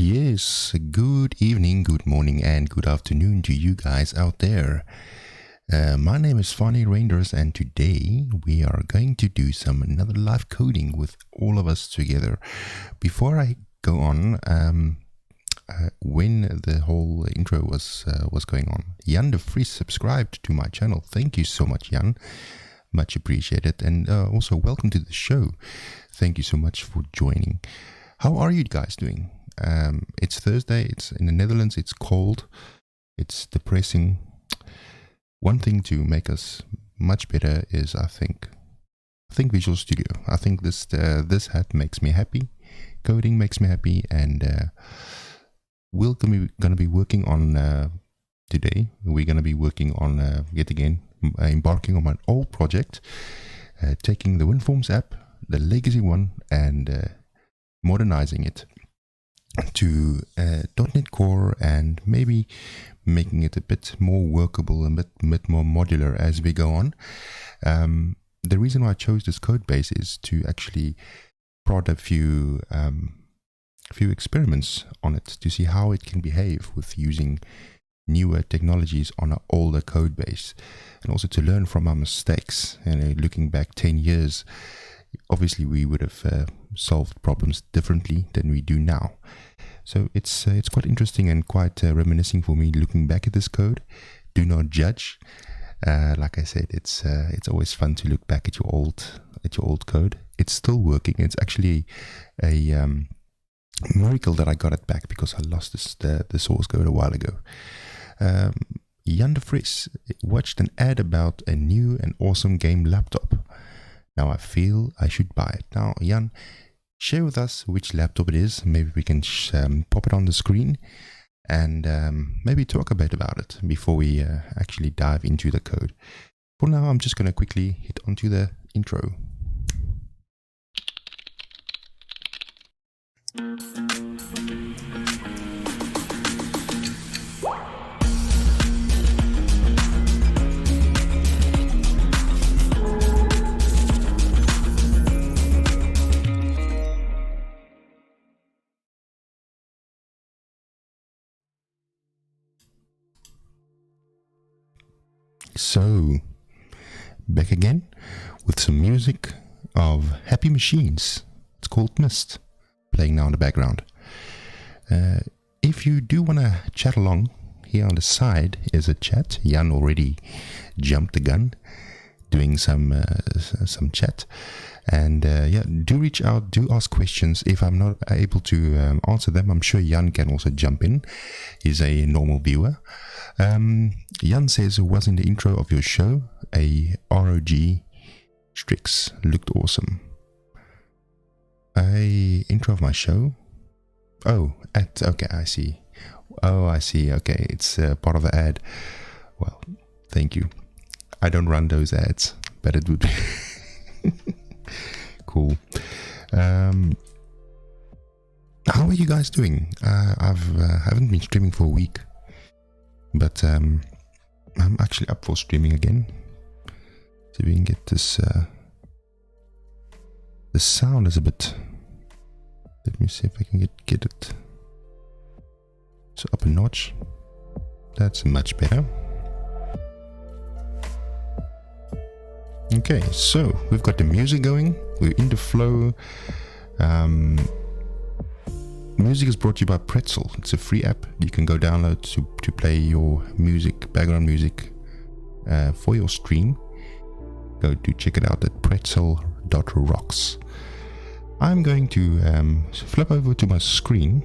Yes, good evening, good morning, and good afternoon to you guys out there. My name is Fanny Reinders, and today we are going to do another live coding with all of us together. Before I go on, when the whole intro was going on, Jan de Vries subscribed to my channel. Thank you so much, Jan. Much appreciated, and also welcome to the show. Thank you so much for joining. How are you guys doing? It's Thursday, it's in the Netherlands, it's cold, it's depressing. One thing to make us much better is, I think Visual Studio. I think this hat makes me happy, coding makes me happy, and we're gonna be working on today. We're gonna be working on yet again embarking on my old project, taking the WinForms app, the legacy one, and modernizing it to .NET Core and maybe making it a bit more workable, a bit more modular as we go on. The reason why I chose this code base is to actually prod a few experiments on it to see how it can behave with using newer technologies on an older code base, and also to learn from our mistakes. Looking back 10 years, obviously we would have solved problems differently than we do now. So it's quite interesting and quite reminiscing for me looking back at this code. Do not judge. Like I said, it's always fun to look back at your old code. It's still working. It's actually a miracle that I got it back, because I lost the source code a while ago. Jan de Vries watched an ad about a new and awesome game laptop. Now I feel I should buy it. Now, Jan, share with us which laptop it is. Maybe we can pop it on the screen and maybe talk a bit about it before we actually dive into the code. For now, I'm just going to quickly hit onto the intro. So, back again with some music of Happy Machines. It's called Mist, playing now in the background. If you do want to chat along, here on the side is a chat. Jan already jumped the gun doing some chat. And do reach out, do ask questions. If I'm not able to answer them, I'm sure Jan can also jump in. He's a normal viewer. Jan says, was in the intro of your show a ROG Strix? Looked awesome. A intro of my show? Oh, okay, I see. Oh, I see. Okay, it's part of the ad. Well, thank you. I don't run those ads, but it would be cool. How are you guys doing? I haven't been streaming for a week, but I'm actually up for streaming again. So we can get this. The sound is a bit. Let me see if I can get it. So up a notch. That's much better. Okay, so we've got the music going. We're in the flow. Music is brought to you by Pretzel. It's a free app you can go download to play your music, background music, for your stream. Go to check it out at pretzel.rocks. I'm going to flip over to my screen,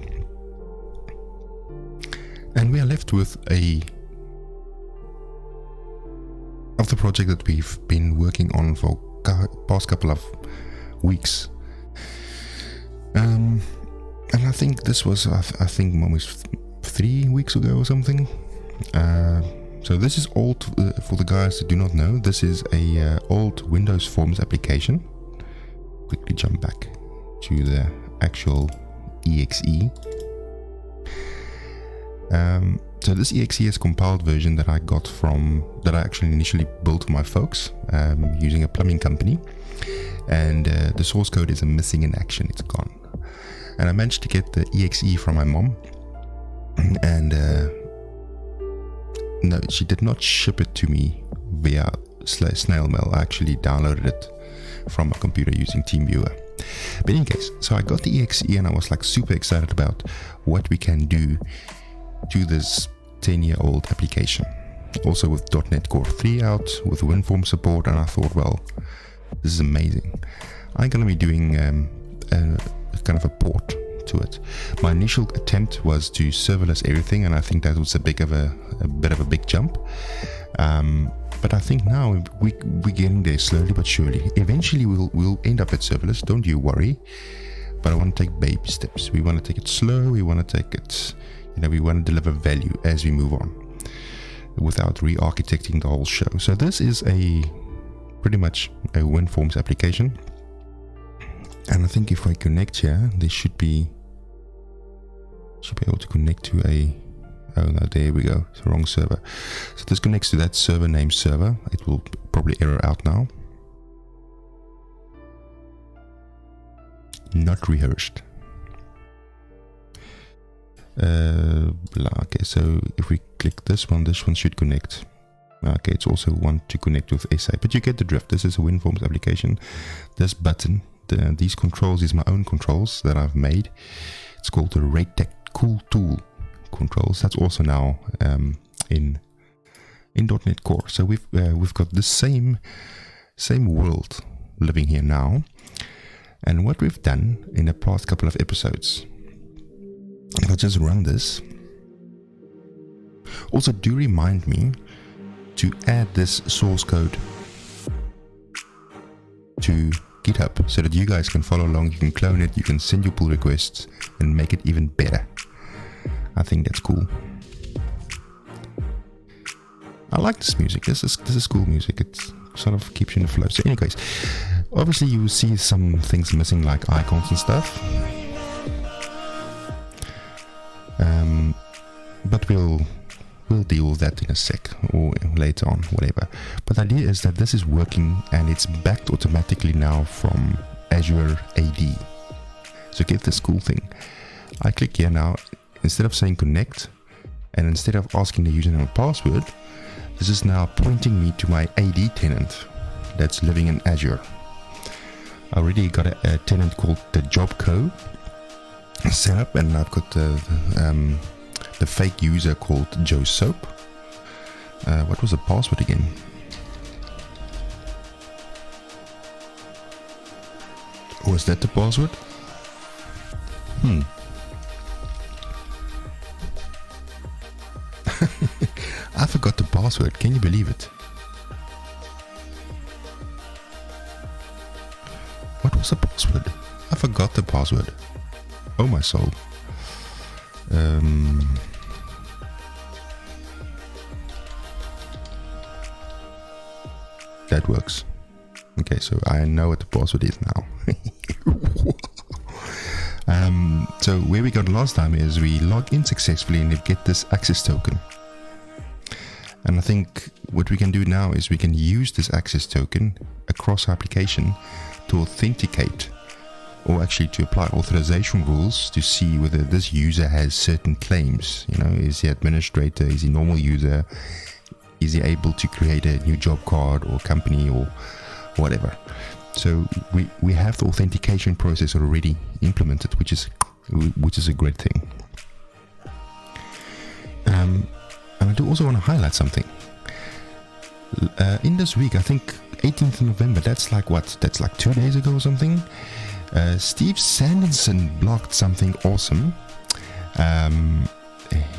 and we are left with of the project that we've been working on for past couple of weeks. And I think this was, almost 3 weeks ago or something. So this is old, for the guys that do not know, this is a old Windows Forms application. Quickly jump back to the actual exe. So this exe is a compiled version that I actually initially built for my folks, using a plumbing company, and the source code is missing in action. It's gone. And I managed to get the exe from my mom, and no, she did not ship it to me via snail mail. I actually downloaded it from my computer using TeamViewer. But in any case, so I got the exe and I was like super excited about what we can do to this 10-year-old application. Also with .NET Core 3 out, with WinForm support, and I thought, well, this is amazing. I'm going to be doing a kind of a port to it. My initial attempt was to serverless everything, and I think that was a bit of a big jump. But I think now we're getting there slowly but surely. Eventually we'll end up at serverless, don't you worry. But I want to take baby steps. We want to take it slow. We want to take it, we want to deliver value as we move on, without re-architecting the whole show. So this is pretty much a WinForms application. And I think if I connect here, they should be able to connect to oh no, there we go, it's the wrong server. So this connects to that server name server. It will probably error out now. Not rehearsed. Okay, so if we click this one should connect. Okay, it's also one to connect with SA, but you get the drift. This is a WinForms application. This button, these controls is my own controls that I've made. It's called the RateTech Cool Tool controls. That's also now in .NET Core. So we've got the same world living here now. And what we've done in the past couple of episodes, if I just run this, also do remind me to add this source code to GitHub so that you guys can follow along. You can clone it, you can send your pull requests and make it even better. I think that's cool. I like this music. This is cool music. It sort of keeps you in the flow. So anyways, obviously you will see some things missing, like icons and stuff. But we'll deal with that in a sec or later on, whatever. But the idea is that this is working and it's backed automatically now from Azure AD. So get this cool thing. I click here now. Instead of saying connect, and instead of asking the username and password, this is now pointing me to my AD tenant that's living in Azure. I already got a tenant called the Jobco set up, and I've got the fake user called Joe Soap. What was the password again? Was that the password? I forgot the password. Can you believe it? What was the password? I forgot the password. Oh my soul. That works. Okay, so I know what the password is now. So where we got last time is we log in successfully and get this access token. And I think what we can do now is we can use this access token across our application to authenticate, or actually to apply authorization rules to see whether this user has certain claims. Is he administrator? Is he normal user? Is he able to create a new job card or company or whatever? So we have the authentication process already implemented, which is a great thing. And I do also want to highlight something. In this week, I think 18th of November, that's like what? That's like 2 days ago or something. Steve Sanderson blogged something awesome.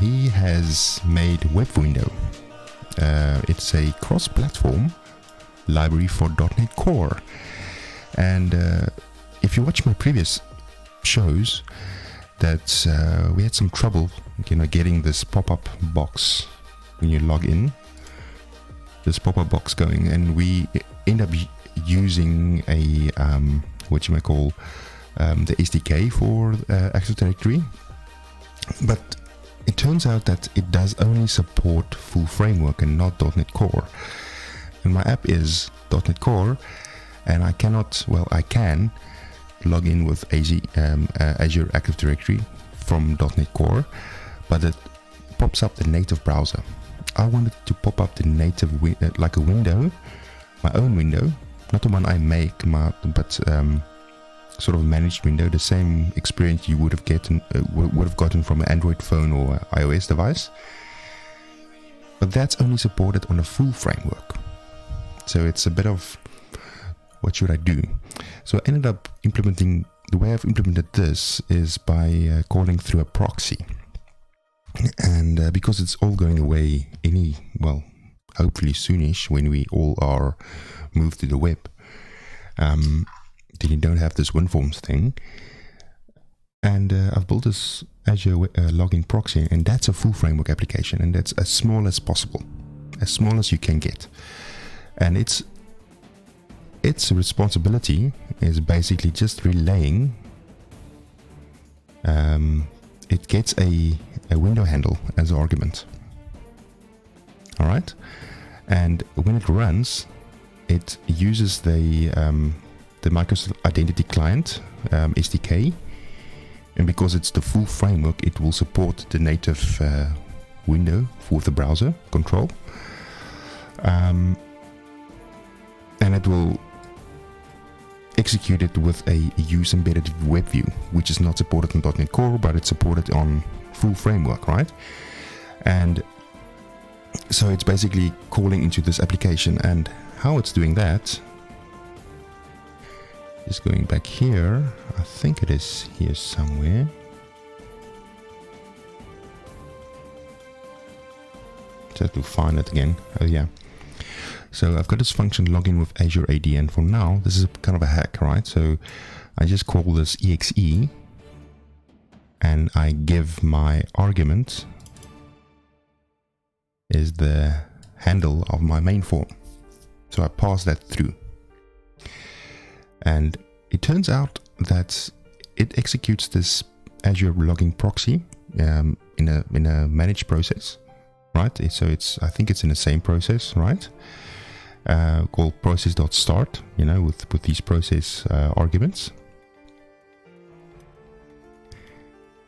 He has made WebWindow. It's a cross-platform library for .NET Core. And if you watch my previous shows, that we had some trouble, getting this pop-up box when you log in. This pop-up box going, and we end up using a the SDK for Active Directory. But it turns out that it does only support full framework and not .NET Core. And my app is .NET Core, and I can log in with Azure Active Directory from .NET Core, but it pops up the native browser. I wanted to pop up the native, like a window, my own window, not the one I make, but sort of managed window, the same experience you would have gotten from an Android phone or an iOS device. But that's only supported on a full framework. So it's a bit of, what should I do? So I ended up implementing, the way I've implemented this is by calling through a proxy. And because it's all going away hopefully soonish, when we all are moved to the web, then you don't have this WinForms thing. And I've built this Azure login proxy, and that's a full framework application, and that's as small as possible, as small as you can get. And its responsibility is basically just relaying. It gets a window handle as an argument. All right, and when it runs, it uses the Microsoft Identity Client SDK, and because it's the full framework, it will support the native window for the browser control, and it will execute it with a use embedded web view, which is not supported on .NET Core, but it's supported on full framework, right? And so it's basically calling into this application, and how it's doing that is going back here. I think it is here somewhere. Just to find it again. Oh yeah. So I've got this function login with Azure AD, and for now this is kind of a hack, right? So I just call this exe, and I give my argument is the handle of my main form. So I pass that through, and it turns out that it executes this Azure logging proxy in a managed process, right? So I think it's in the same process, right? Called process.start, with these process arguments.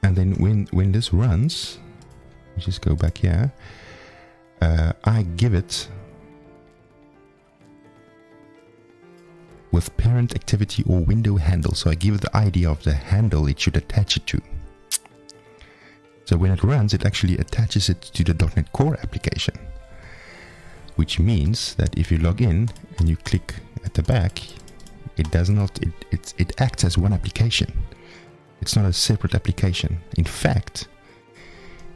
And then when this runs, just go back here, I give it with parent activity or window handle. So I give it the ID of the handle it should attach it to. So when it runs, it actually attaches it to the .NET Core application, which means that if you log in and you click at the back, it acts as one application. It's not a separate application. In fact,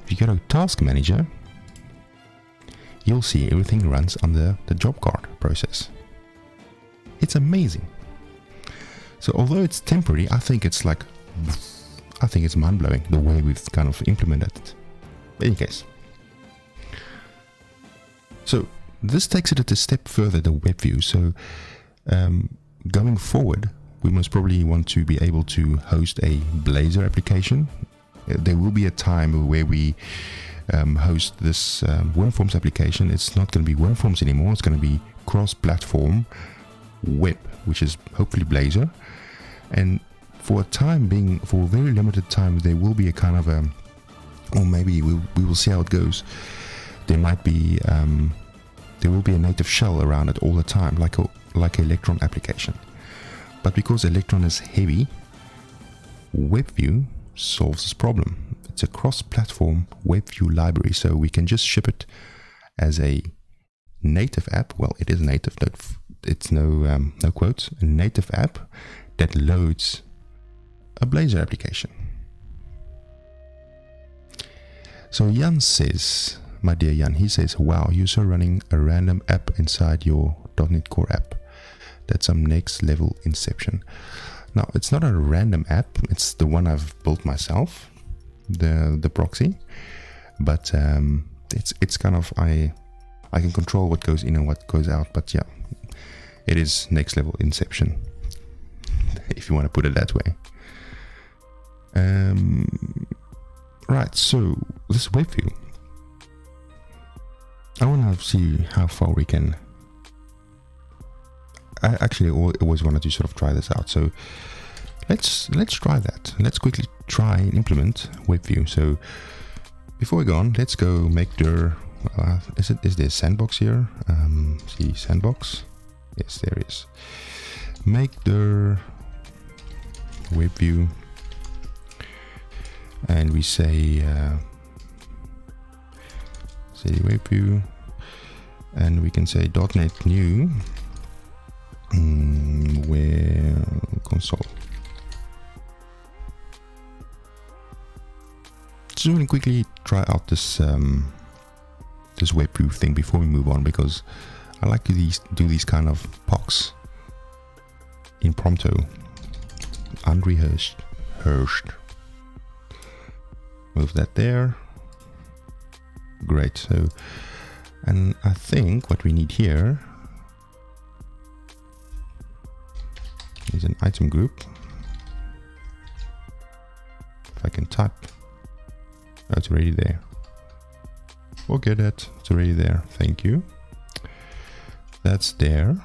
if you go to Task Manager, you'll see everything runs under the job card process. It's amazing. So although it's temporary, I think it's mind-blowing the way we've kind of implemented it. In any case, so this takes it a step further, the web view. So going forward, we most probably want to be able to host a Blazor application. There will be a time where we host this WinForms application. It's not going to be WinForms anymore. It's going to be cross-platform web, which is hopefully Blazor. And for a time being, for a very limited time, there will be a kind of or maybe we will see how it goes. There might be there will be a native shell around it all the time, like an Electron application. But because Electron is heavy, WebView solves this problem. It's a cross-platform WebView library, so we can just ship it as a native app. Well, it is native. It's no quotes. A native app that loads a Blazor application. So Jan says, my dear Jan, he says, wow, you're so running a random app inside your .NET Core app. That's some next level inception. Now, it's not a random app. It's the one I've built myself, the proxy. But it's kind of, I can control what goes in and what goes out. But yeah, it is next level inception, if you want to put it that way. Right, so this web view, I want to see how far we can. I actually always wanted to sort of try this out. So let's try that. Let's quickly try and implement WebView. So before we go on, let's go make their is there a sandbox here? See sandbox. Yes, there is. Make their WebView, and we say WebView, and we can say .NET new where console. So we can quickly try out this this WebView thing before we move on, because I like to do these kind of POCs impromptu, unrehearsed. Move that there. Great. So, and I think what we need here is an item group. If I can type. Oh, it's already there. Forget it. It's already there. Thank you. That's there.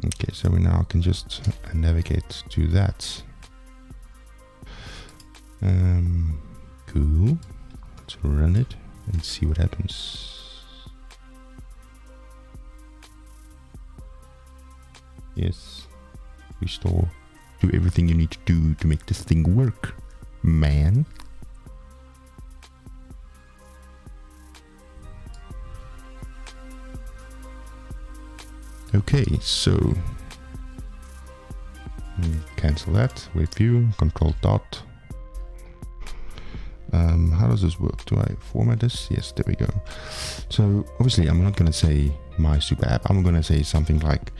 Okay, so we now can just navigate to that. Cool. Let's run it and see what happens. Yes. Restore. Do everything you need to do to make this thing work, man. Okay, so cancel that. WebView, control dot. How does this work? Do I format this? Yes, there we go. So obviously I'm not going to say my super app. I'm going to say something like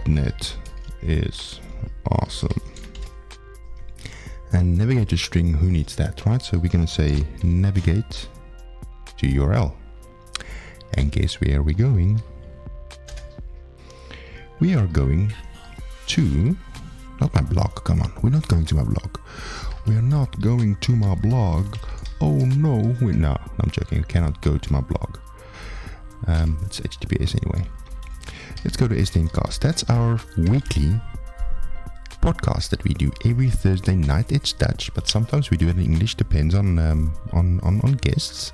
.NET is awesome. And navigate to string, who needs that, right? So we're going to say navigate to URL. And guess where we're going? We are going to, not my blog, come on, we're not going to my blog. We are not going to my blog. Oh no, no, I'm joking, we cannot go to my blog. It's HTTPS anyway. Let's go to SDNcast. That's our weekly podcast that we do every Thursday night. It's Dutch, but sometimes we do it in English. Depends on guests.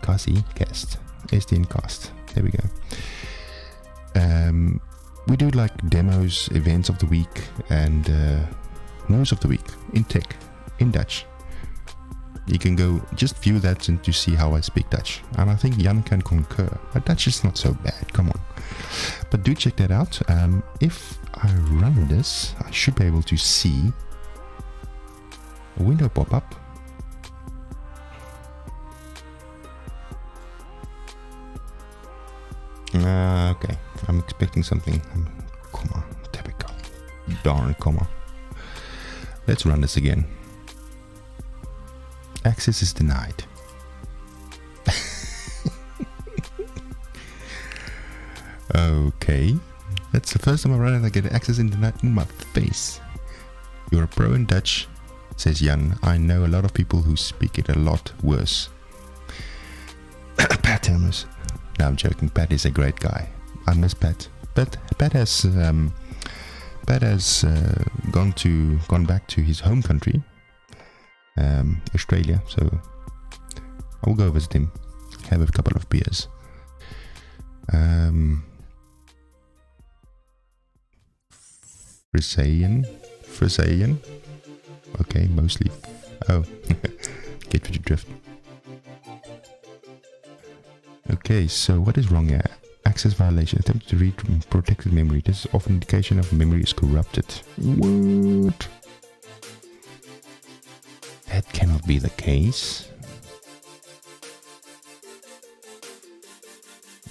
Kasi guest. SDNcast. There we go. We do like demos, events of the week, and news of the week in tech, in Dutch. You can go just view that and to see how I speak Dutch. And I think Jan can concur. My Dutch is not so bad, come on. But do check that out. If I run this, I should be able to see a window pop up. Okay, I'm expecting something. Comma, typical. Darn, comma. Let's run this again. Access is denied. Okay, that's the first time I run it. I get access denied in my face. You're a pro in Dutch, says Jan. I know a lot of people who speak it a lot worse. Pat Hermes. No, I'm joking. Pat is a great guy. I miss Pat. But Pat has gone back to his home country, Australia. So I'll go visit him, have a couple of beers. Frisayan. Okay, mostly. Oh, get what you drift. Okay, so what is wrong here? Access violation. Attempt to read from protected memory. This is often indication of memory is corrupted. What? That cannot be the case.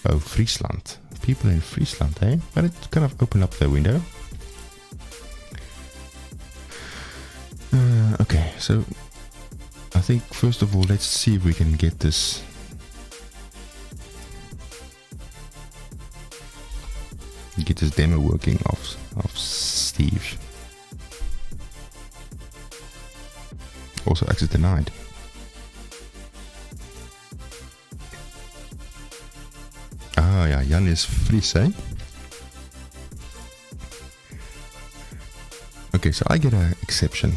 Oh, Friesland. People in Friesland, eh? But it kind of opened up the window. Okay, so I think first of all, let's see if we can get this. Get this demo working of Steve. Also access denied. Oh yeah, Jan is Fries, eh? Okay, so I get an exception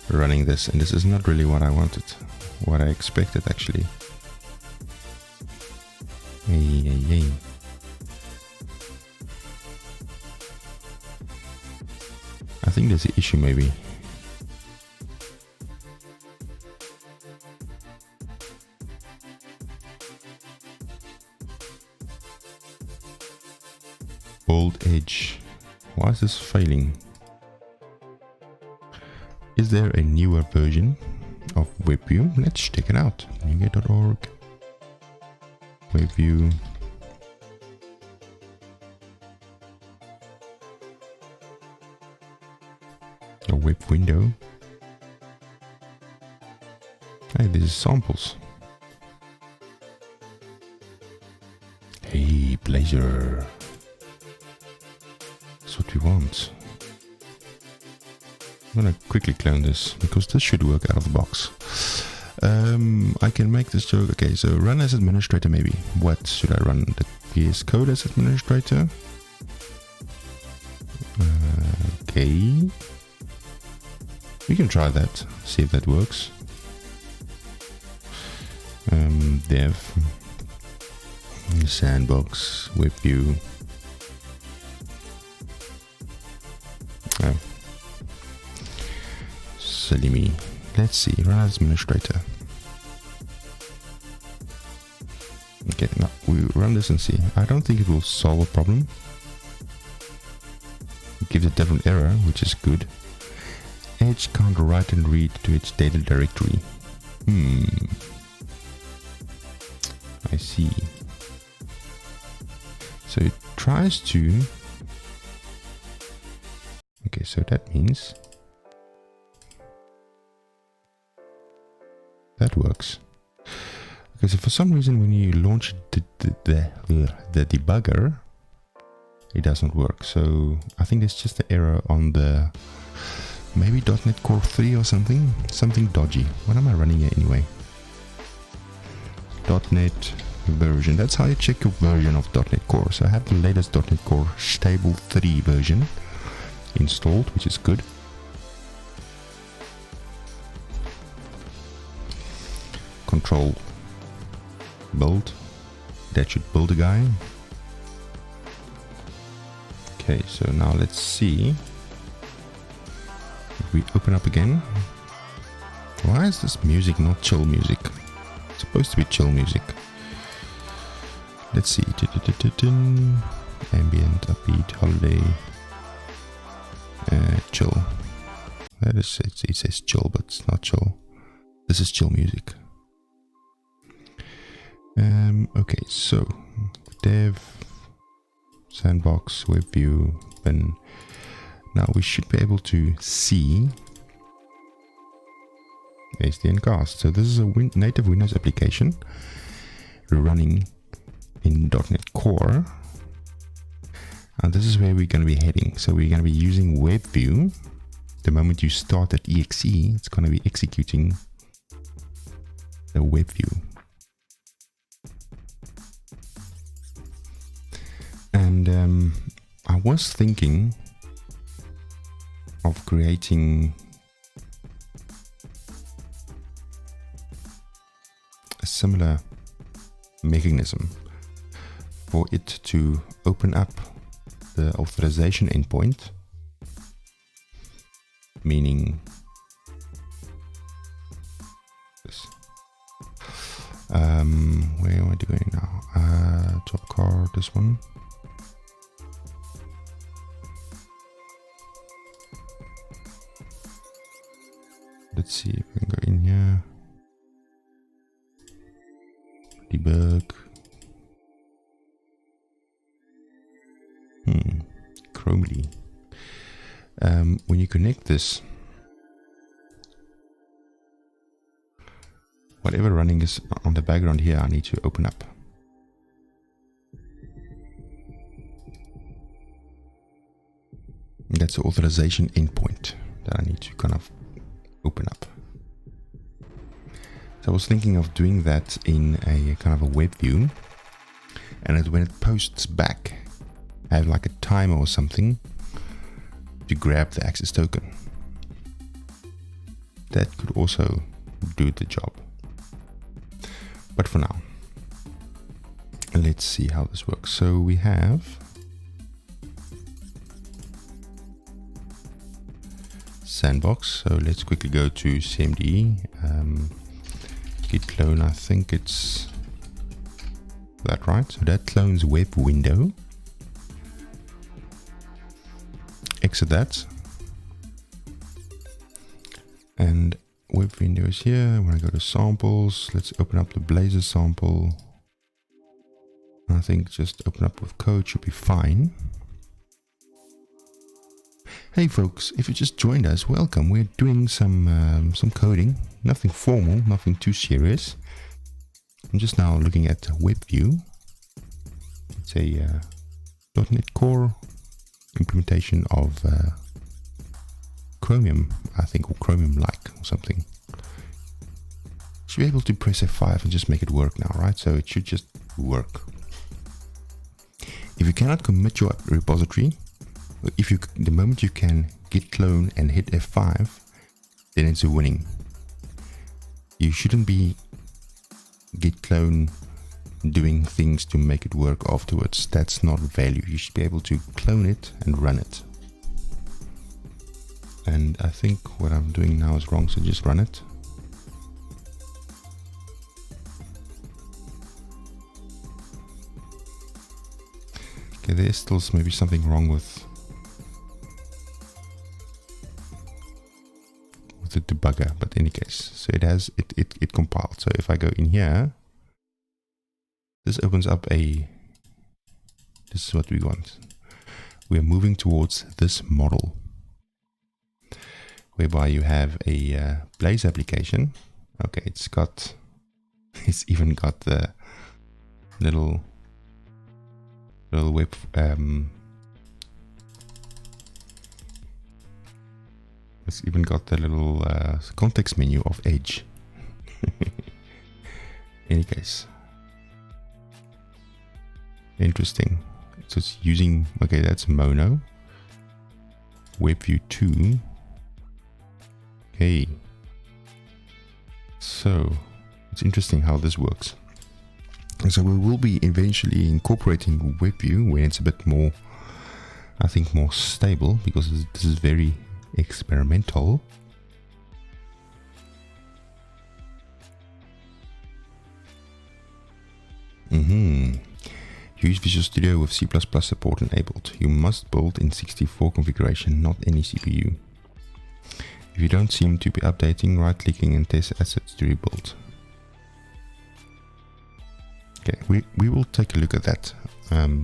running this, and this is not really what I wanted, what I expected actually. Hey. I think there's an issue maybe. Old Edge. Why is this failing? Is there a newer version of WebView? Let's check it out. NuGet.org. WebView. A web window. Hey, this is samples. Hey, Blazor. That's what we want. I'm gonna quickly clone this because this should work out of the box. I can make this joke. Okay, so run as administrator maybe. What should I run? The VS Code as administrator? Okay. We can try that, see if that works. Dev, sandbox, WebView. Oh. Silly me. Let's see, run as administrator. Okay, now we run this and see. I don't think it will solve a problem. It gives a different error, which is good. Edge can't write and read to its data directory. I see. So it tries to... Okay, so that means... that works. Okay, so for some reason when you launch the debugger, it doesn't work. So I think it's just an error on the... maybe .NET Core 3 or something dodgy. What am I running here anyway? .NET version. That's how you check your version of .NET Core. So I have the latest .NET Core Stable 3 version installed, which is good. Control build. That should build a guy. Okay, so now let's see. If we open up again. Why is this music not chill music? It's supposed to be chill music. Let's see. Ambient, upbeat, holiday, chill. That is, it says chill, but it's not chill. This is chill music. Okay, so dev, sandbox, WebView, bin. Now we should be able to see SDNcast. So this is a native Windows application running in .NET Core. And this is where we're going to be heading. So we're going to be using WebView. The moment you start at exe, it's going to be executing the WebView. And I was thinking of creating a similar mechanism for it to open up the authorization endpoint, meaning this. Where am I doing now? Top card, this one. Let's see if we can go in here. Debug. Chromely. When you connect this, whatever running is on the background here, I need to open up. And that's the authorization endpoint that I need to kind of open up. So I was thinking of doing that in a kind of a web view and when it posts back, I have like a timer or something to grab the access token. That could also do the job. But for now, let's see how this works. So we have sandbox. So let's quickly go to CMD, git clone. I think it's that, right? So that clones web window. Exit that. And web window is here. When I go to samples, let's open up the Blazor sample. I think just open up with code should be fine. Hey folks, if you just joined us, welcome. We're doing some coding, nothing formal, nothing too serious. I'm just now looking at WebView. It's a .NET Core implementation of Chromium, I think, or Chromium-like or something. Should be able to press F5 and just make it work now, right? So it should just work. If you cannot commit your repository, the moment you can git clone and hit F5, then it's a winning. You shouldn't be git clone doing things to make it work afterwards. That's not value. You should be able to clone it and run it. And I think what I'm doing now is wrong, so just run it. Okay, there's still maybe something wrong with the debugger, but in any case, so it compiled. So if I go in here, this opens up this is what we want. We are moving towards this model, whereby you have a Blaze application. Okay, it's even got the little web it's even got the little context menu of Edge. In any case, interesting. So it's using, okay, that's Mono, WebView 2. Okay, so it's interesting how this works. And so we will be eventually incorporating WebView when it's a bit more, I think, more stable, because this is very experimental. Use Visual Studio with C++ support enabled. You must build in 64 configuration, not any CPU. If you don't seem to be updating, right-clicking and test assets to rebuild. Okay, we will take a look at that,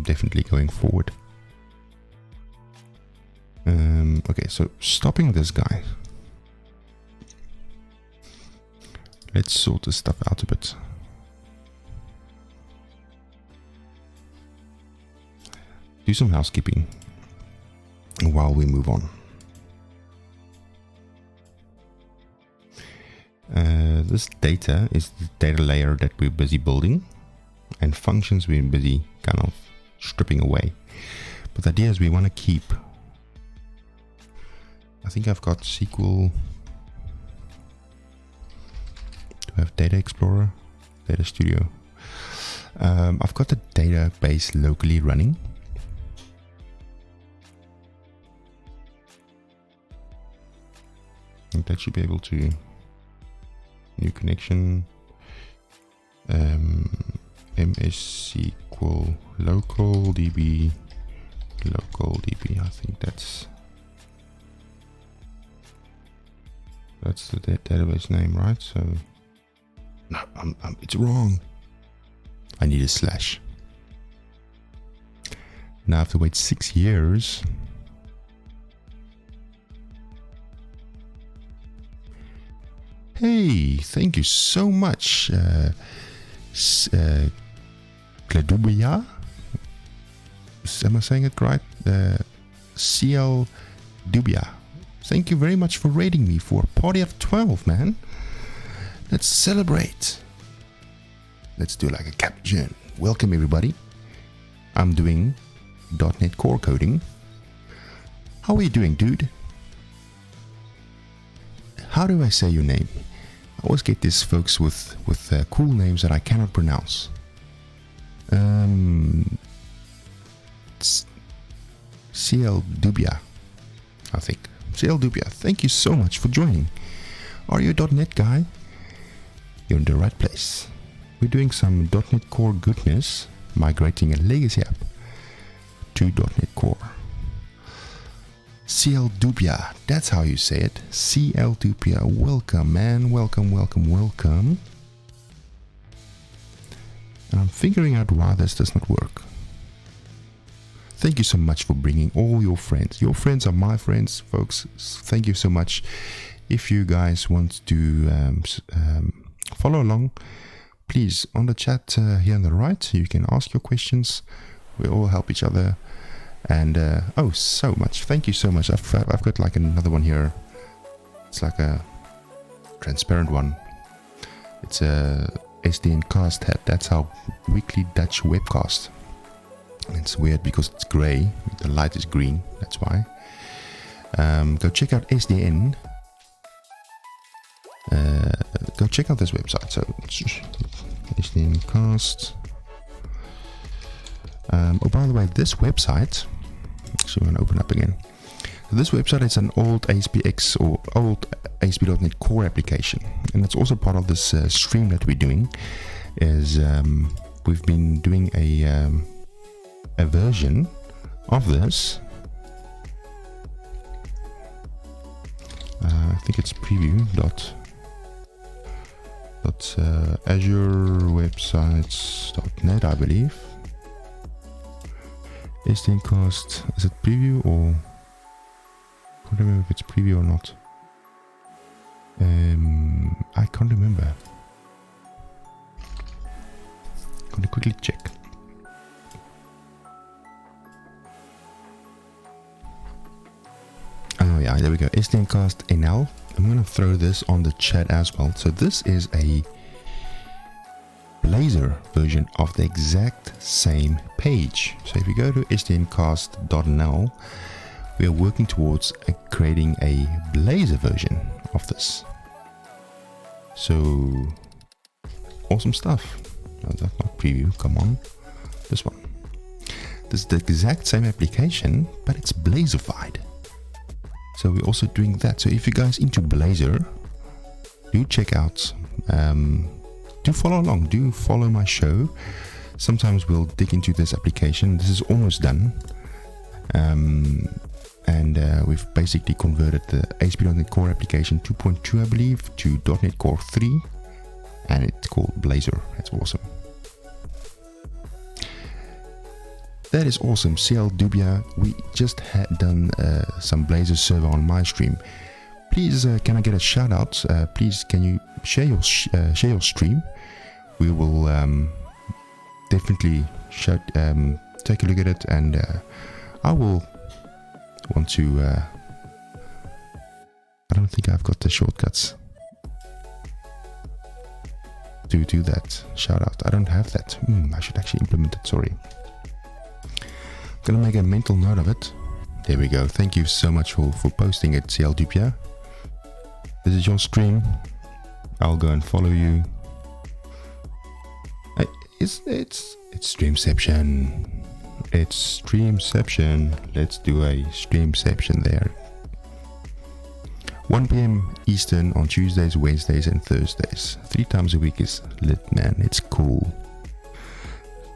definitely going forward. Okay, so stopping this guy. Let's sort this stuff out a bit. Do some housekeeping while we move on. This data is the data layer that we're busy building, and functions we're busy kind of stripping away. But the idea is we want to keep, I think I've got SQL. Do I have Data Explorer? Data Studio. I've got the database locally running. And that should be able to, new connection, MS SQL local DB, I think that's the database name, right? So no, it's wrong. I need a slash. Now I have to wait 6 years. Hey, thank you so much, Kladubia. Am I saying it right? CL Dubia. Thank you very much for rating me for a party of 12, man. Let's celebrate. Let's do like a caption. Welcome everybody I'm doing .NET Core coding. How are you doing, dude? How do I say your name? I always get these folks with cool names that I cannot pronounce. CL Dubia, I think. CL Dubia, thank you so much for joining. Are you a .NET guy? You're in the right place. We're doing some .NET Core goodness, migrating a legacy app to .NET Core. CL Dubia, that's how you say it. CL Dubia, welcome, man. Welcome, welcome, welcome. And I'm figuring out why this does not work. Thank you so much for bringing all your friends. Your friends are my friends, folks. Thank you so much. If you guys want to follow along, please, on the chat here on the right, you can ask your questions. We all help each other. And oh, so much. Thank you so much. I've got like another one here. It's like a transparent one. It's a SDN cast hat. That's our weekly Dutch webcast. And it's weird because it's grey. The light is green. That's why. Go check out SDN. Go check out this website. So SDN cast. Oh, by the way, this website. Actually, I'm going to open up again. So this website is an old ASPX or old ASP.NET Core application, and it's also part of this stream that we're doing. Is we've been doing a version of this. I think it's preview.azurewebsites.net, I believe. SDN cast, is it preview or I can't remember if it's preview or not. I can't remember. I'm gonna quickly check. Oh yeah, there we go. SDN cast NL. I'm gonna throw this on the chat as well. So this is a Blazor version of the exact same page. So if you go to sdncast.nl, we are working towards creating a Blazor version of this. So awesome stuff. No, that's not preview, come on. This one. This is the exact same application, but it's Blazorified. So we're also doing that. So if you guys into Blazor, do check out do follow along, do follow my show. Sometimes we'll dig into this application. This is almost done. And we've basically converted the ASP.NET Core application 2.2, I believe, to .NET Core 3. And it's called Blazor. That's awesome. That is awesome. CL Dubia, we just had done some Blazor server on my stream. Please, can I get a shout out? Please, can you share your stream? We will definitely take a look at it, and I will want to. I don't think I've got the shortcuts to do that shout out. I don't have that. I should actually implement it. Sorry. I'm gonna make a mental note of it. There we go. Thank you so much for posting it, CL Dubia. This is your stream. I'll go and follow you. It's Streamception. It's Streamception. Let's do a Streamception there. 1 p.m. Eastern on Tuesdays, Wednesdays, and Thursdays. 3 times a week is lit, man. It's cool.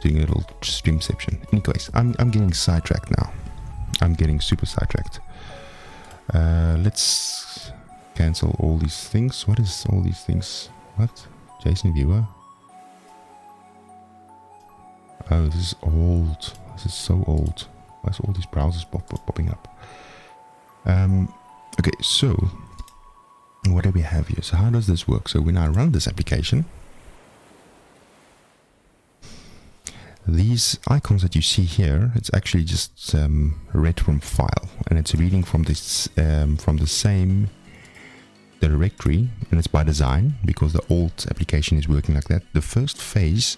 Doing a little Streamception. Anyways, I'm getting sidetracked now. I'm getting super sidetracked. Let's cancel all these things. What is all these things? What? Jason Viewer? Oh, this is old. This is so old. Why is all these browsers popping up? Okay, so what do we have here? So how does this work? So when I run this application, these icons that you see here, it's actually just read from file, and it's reading from this from the same directory, and it's by design because the old application is working like that. The first phase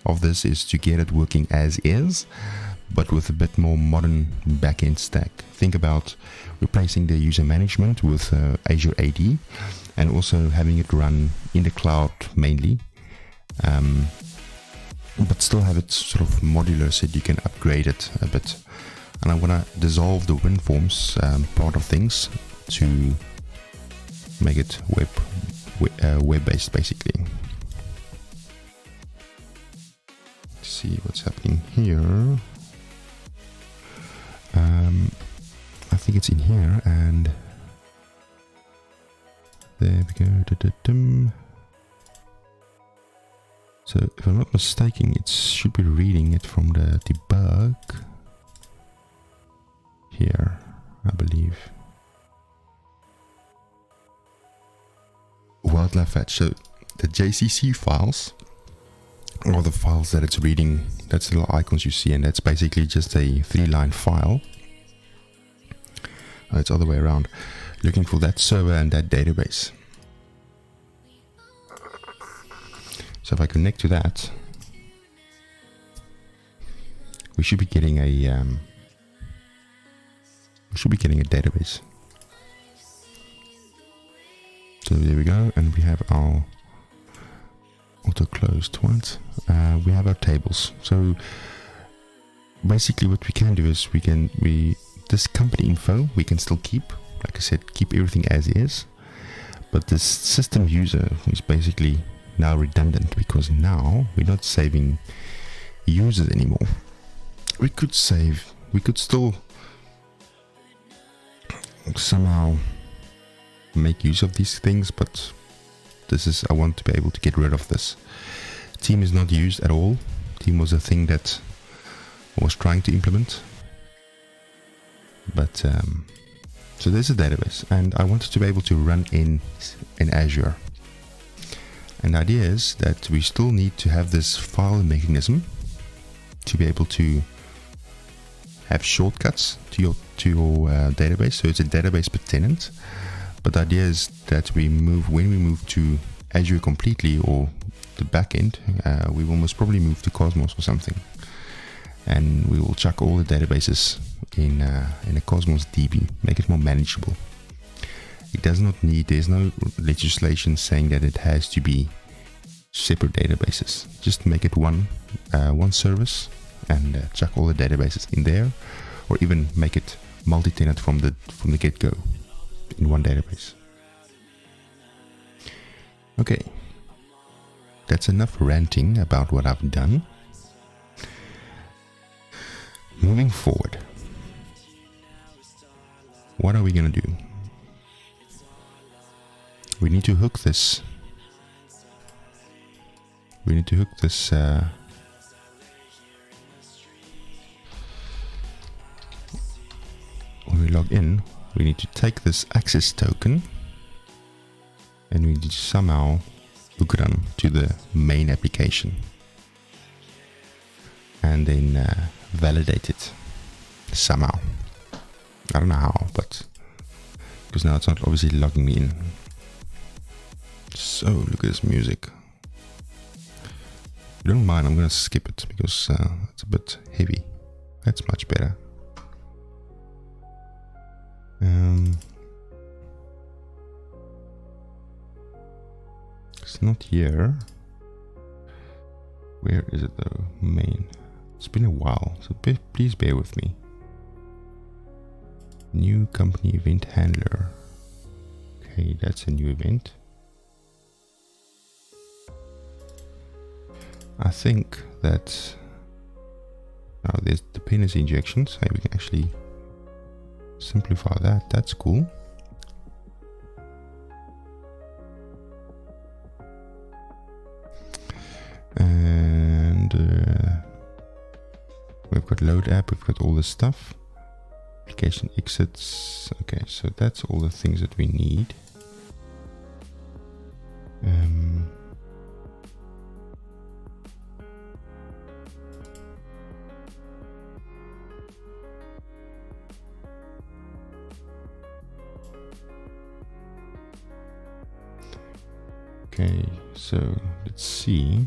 of this is to get it working as is, but with a bit more modern backend stack. Think about replacing the user management with Azure AD, and also having it run in the cloud mainly, but still have it sort of modular so you can upgrade it a bit. And I want to dissolve the WinForms part of things to make it web-based basically. Let's see what's happening here. I think it's in here, and there we go. So if I'm not mistaken, it should be reading it from the debug here, I believe. Wildlife fetch. So the JCC files are the files that it's reading. That's the little icons you see, and that's basically just a 3-line file. It's the other way around. Looking for that server and that database. So if I connect to that, we should be getting a database. So there we go, and we have our auto closed ones. We have our tables. So basically, what we can do is this company info we can still keep. Like I said, keep everything as is. But this system user is basically now redundant, because now we're not saving users anymore. We could still somehow make use of these things, but I want to be able to get rid of this. Team is not used at all. Team was a thing that I was trying to implement, but so there's a database, and I wanted to be able to run in Azure. And the idea is that we still need to have this file mechanism to be able to have shortcuts to your database. So it's a database per tenant. But the idea is that when we move to Azure completely, or the backend, we will most probably move to Cosmos or something, and we will chuck all the databases in a Cosmos DB, make it more manageable. It does not need, there's no legislation saying that it has to be separate databases. Just make it one service, and chuck all the databases in there, or even make it multi-tenant from the get-go in one database. Okay, that's enough ranting about what I've done. Moving forward, what are we gonna do? We need to hook this. When we log in, we need to take this access token, and we need to somehow hook it on to the main application, and then validate it somehow. I don't know how, but because now it's not obviously logging me in. So look at this music. If you don't mind, I'm gonna skip it because it's a bit heavy. That's much better. It's not here. Where is it though? Main. It's been a while, so please bear with me. New company event handler. Okay, that's a new event. I think that now there's dependency injections. So we can actually simplify that. That's cool. And we've got load app. We've got all this stuff. Application exits. Okay, so that's all the things that we need. Okay, so let's see.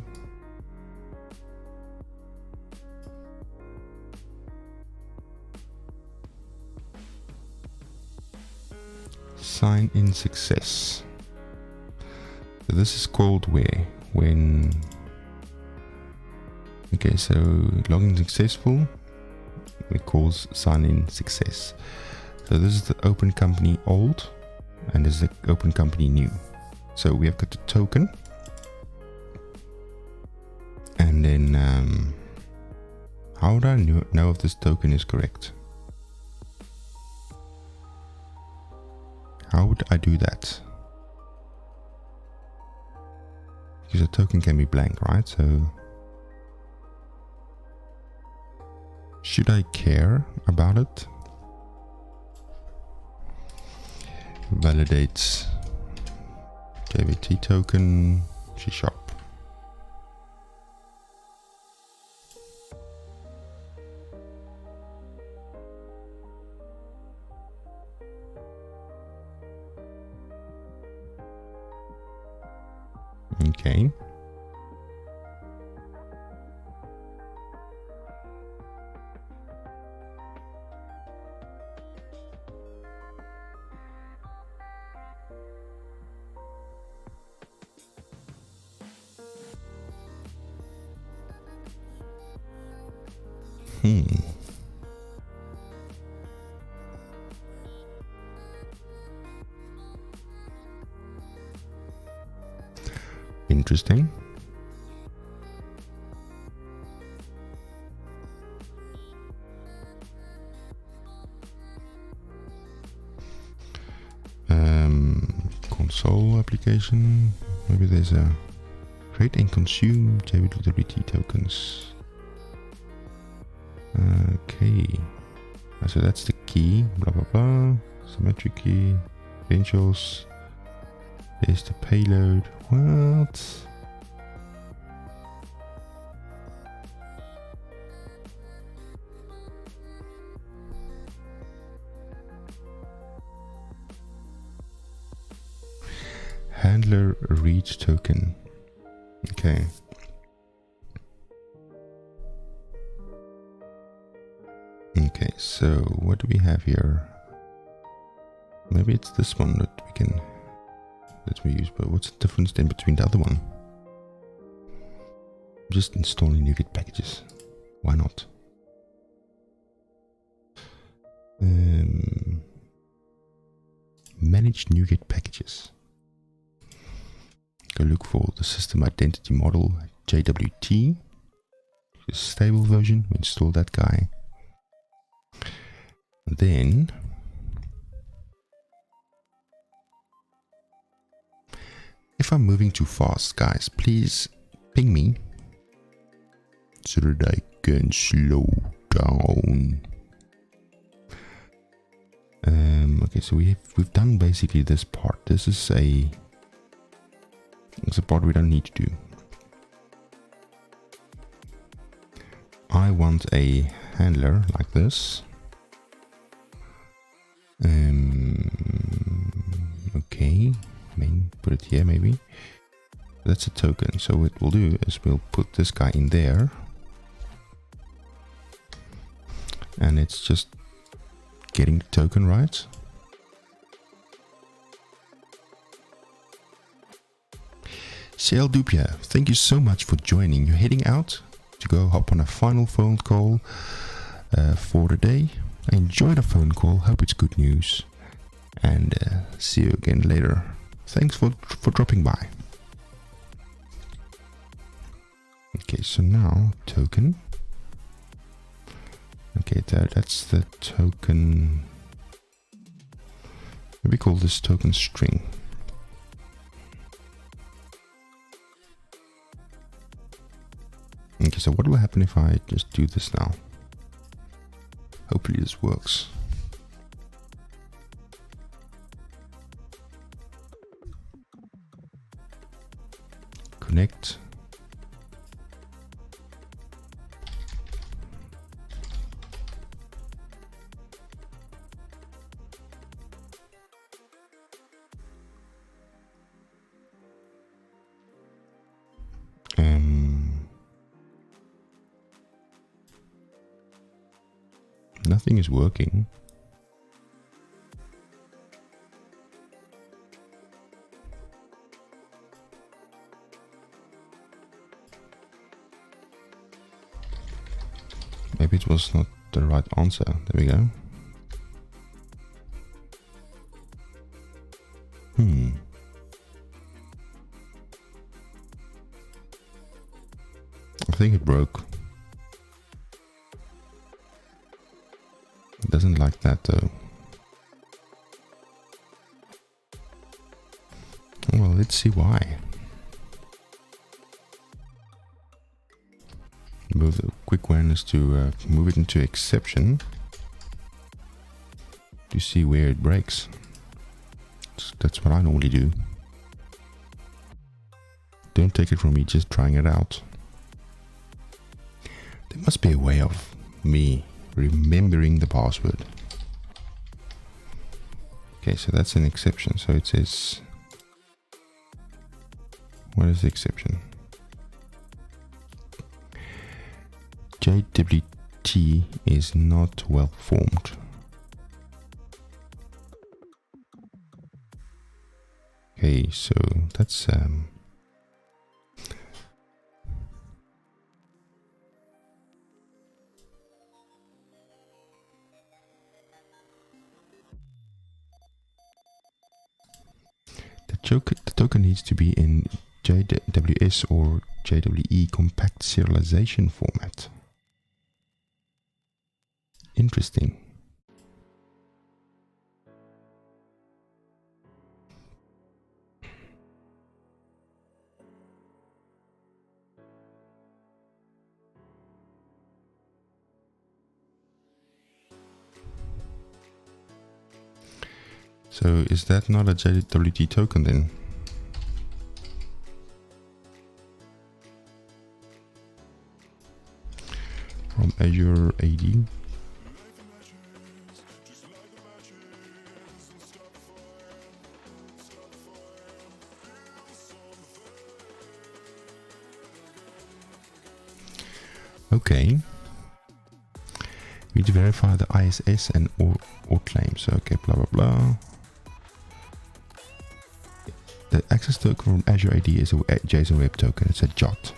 sign in success. So this is called where? When... Okay, so login successful, it calls sign in success. So this is the open company old, and this is the open company new. So we have got the token, and then how would I know if this token is correct? How would I do that? Because a token can be blank, right? So should I care about it? Validates JWT token C#. Okay. Interesting. Console application. Maybe there's a create and consume JWT tokens. Okay. So that's the key. Blah blah blah. Symmetric key. Credentials. There's the payload. What? Handler read token. Okay. Okay, so what do we have here? Maybe it's this one that we use, but what's the difference then between the other one? Just installing NuGet packages. Why not? Manage NuGet packages. Go look for the system identity model JWT. The stable version. We install that guy. Then if I'm moving too fast, guys, please ping me so that I can slow down. Okay, so we've done basically this part. This is a part we don't need to do. I want a handler like this. Okay, put it here maybe. That's a token. So what we'll do is we'll put this guy in there, and it's just getting the token right. CL Dupia, thank you so much for joining. You're heading out to go hop on a final phone call for the day. Enjoy the phone call. Hope it's good news, and see you again later. Thanks for dropping by. Okay, so now token. Okay, that's the token. Maybe call this token string. Okay, so what will happen if I just do this now? Hopefully this works. Connect. Nothing is working. that was not the right answer. There we go. I think it broke. It doesn't like that though. Well, let's see why. Move the quick one is to move it into exception to see where it breaks. That's what I normally do. Don't take it from me just trying it out. There must be a way of me remembering the password. Okay, so that's an exception. So it says, what is the exception? JWT is not well formed. Okay, so that's the token needs to be in JWS or JWE compact serialization format. Interesting. So is that not a JWT token then? From Azure AD. Okay. We need to verify the ISS and or claims. Okay, blah blah blah. The access token from Azure AD is a JSON Web Token. It's a JOT.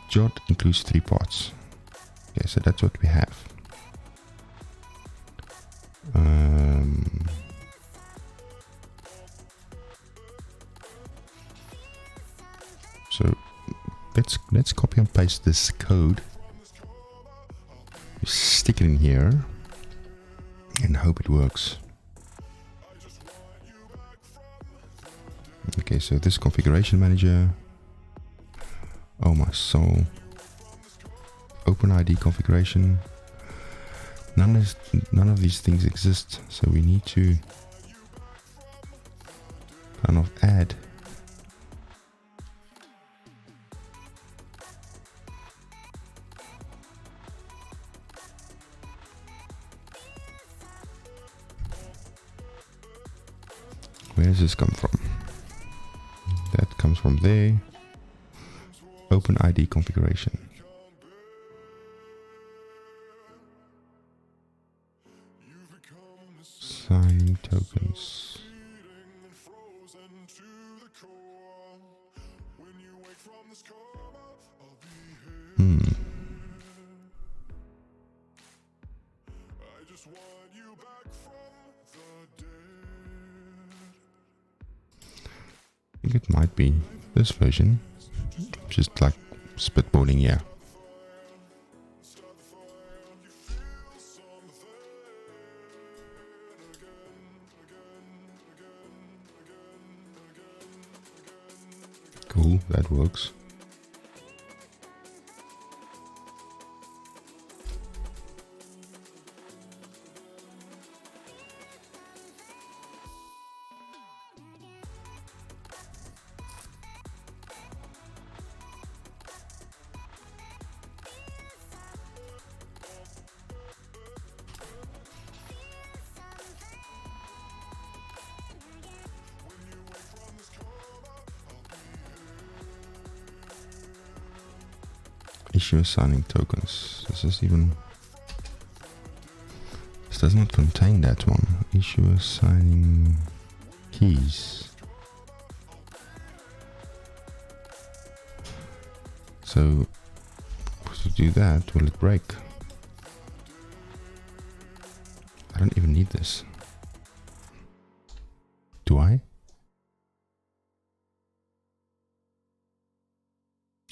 JOT includes 3 parts. Okay, so that's what we have. So let's copy and paste this code. Stick it in here and hope it works. Okay, so this configuration manager. Oh my soul. OpenID configuration. None of these things exist, so we need to kind of add. Where does this come from? That comes from there. OpenID configuration. Signing tokens. I think it might be this version. Just like spitballing here. Cool, that works. Issue signing tokens. This does not contain that one. Issue signing keys. So do that, will it break? I don't even need this. Do I?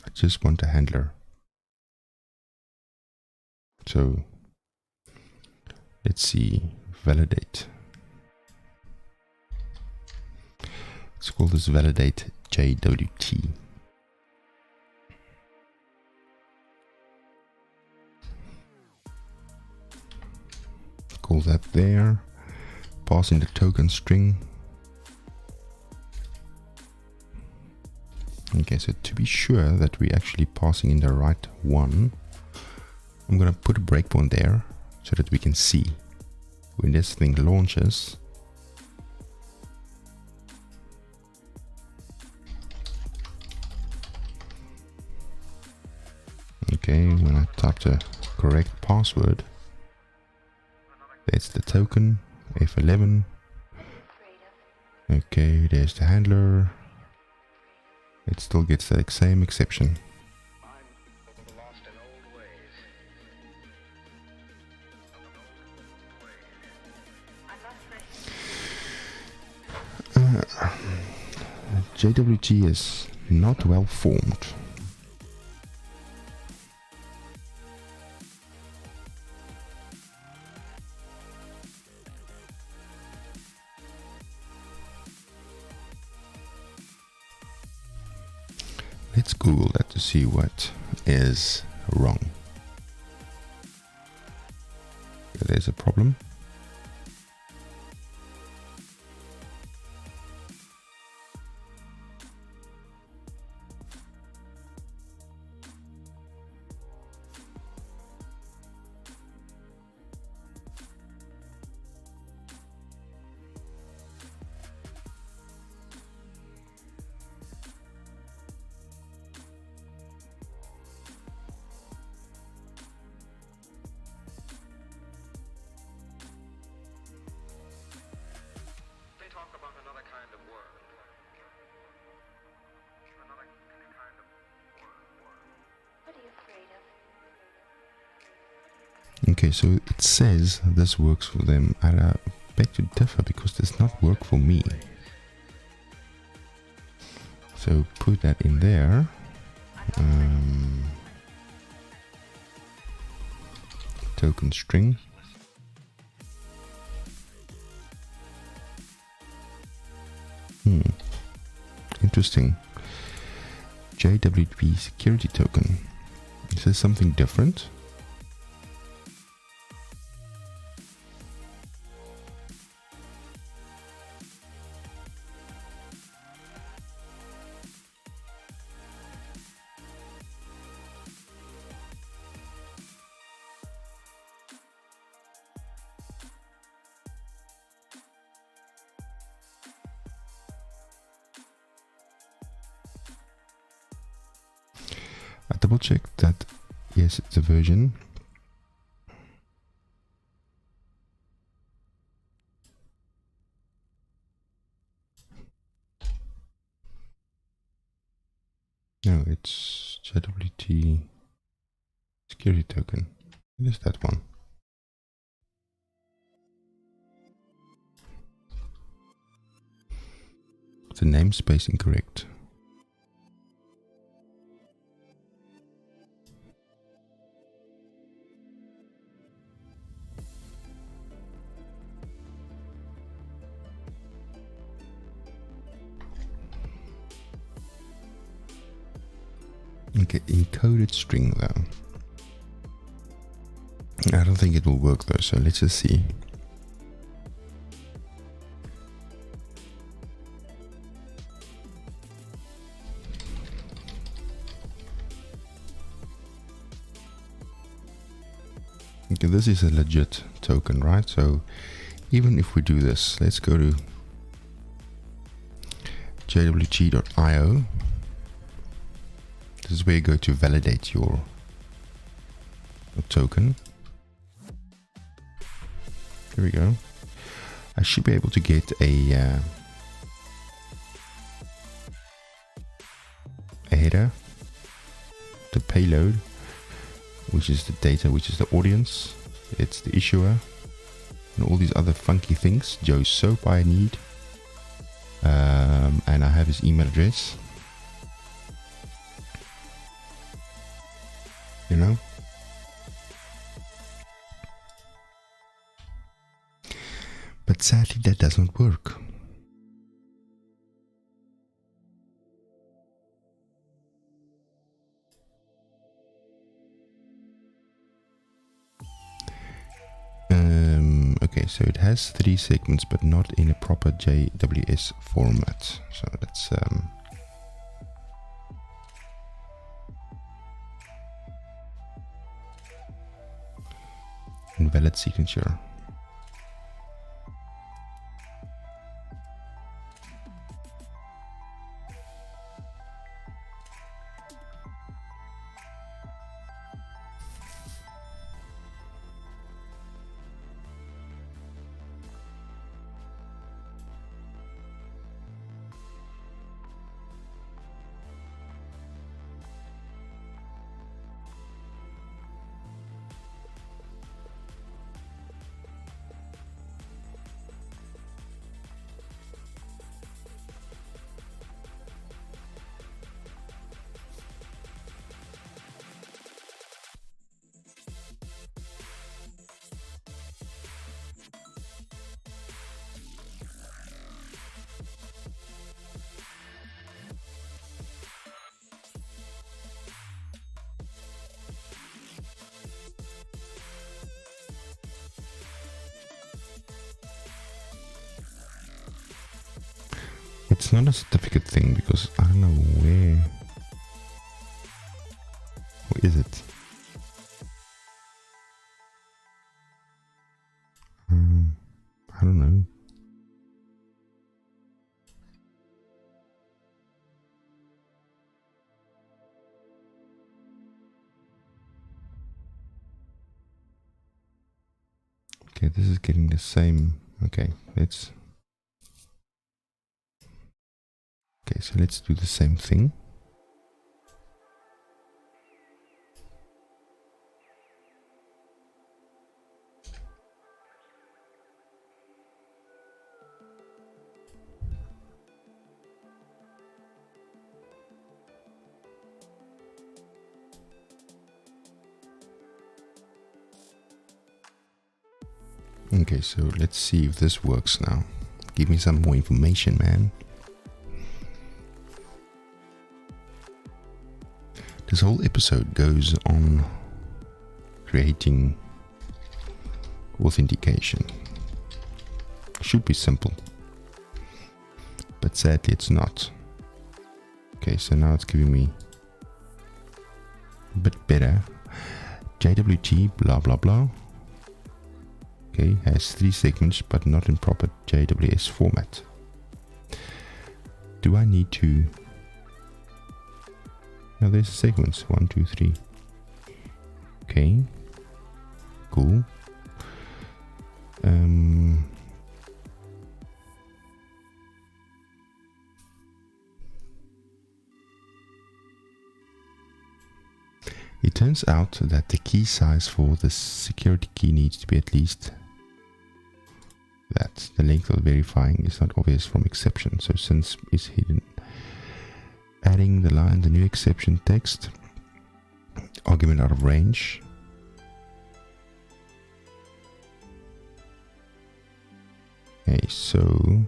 I just want a handler. So let's see, validate. Let's call this validate JWT. Call that there. Pass in the token string. Okay, so to be sure that we're actually passing in the right one, I'm gonna put a breakpoint there so that we can see when this thing launches. Okay, when I type the correct password, there's the token, F11. Okay, there's the handler. It still gets that same exception. JWT is not well formed. Let's Google that to see what is wrong. There's a problem. Okay, so it says this works for them. I beg to differ because it does not work for me. So put that in there. Token string. Interesting. JWT security token. Is this something different? I double checked that, yes, it's a version. No, it's JWT security token. It is that one. The namespace incorrect. Okay, encoded string though. I don't think it will work though, so let's just see. Okay, this is a legit token, right? So even if we do this, let's go to jwt.io. This is where you go to validate your token. Here we go. I should be able to get a header, the payload, which is the data, which is the audience. It's the issuer, and all these other funky things. Joe Soap I need, and I have his email address. You know. But sadly, that doesn't work. Okay, so it has 3 segments, but not in a proper JWS format. So that's invalid signature. It's not a certificate thing because I don't know where is it? I don't know. Okay, this is getting the same. Okay, let's do the same thing. Okay, so let's see if this works now. Give me some more information, man. This whole episode goes on creating authentication. Should be simple, but sadly it's not. Okay, so now it's giving me a bit better. JWT blah blah blah. Okay, has 3 segments but not in proper JWS format. Do I need to... Now there's segments, 1, 2, 3. Okay, cool. It turns out that the key size for the security key needs to be at least that. The length of verifying is not obvious from exception, so since is hidden. Adding the line, the new exception text, argument out of range. Okay, so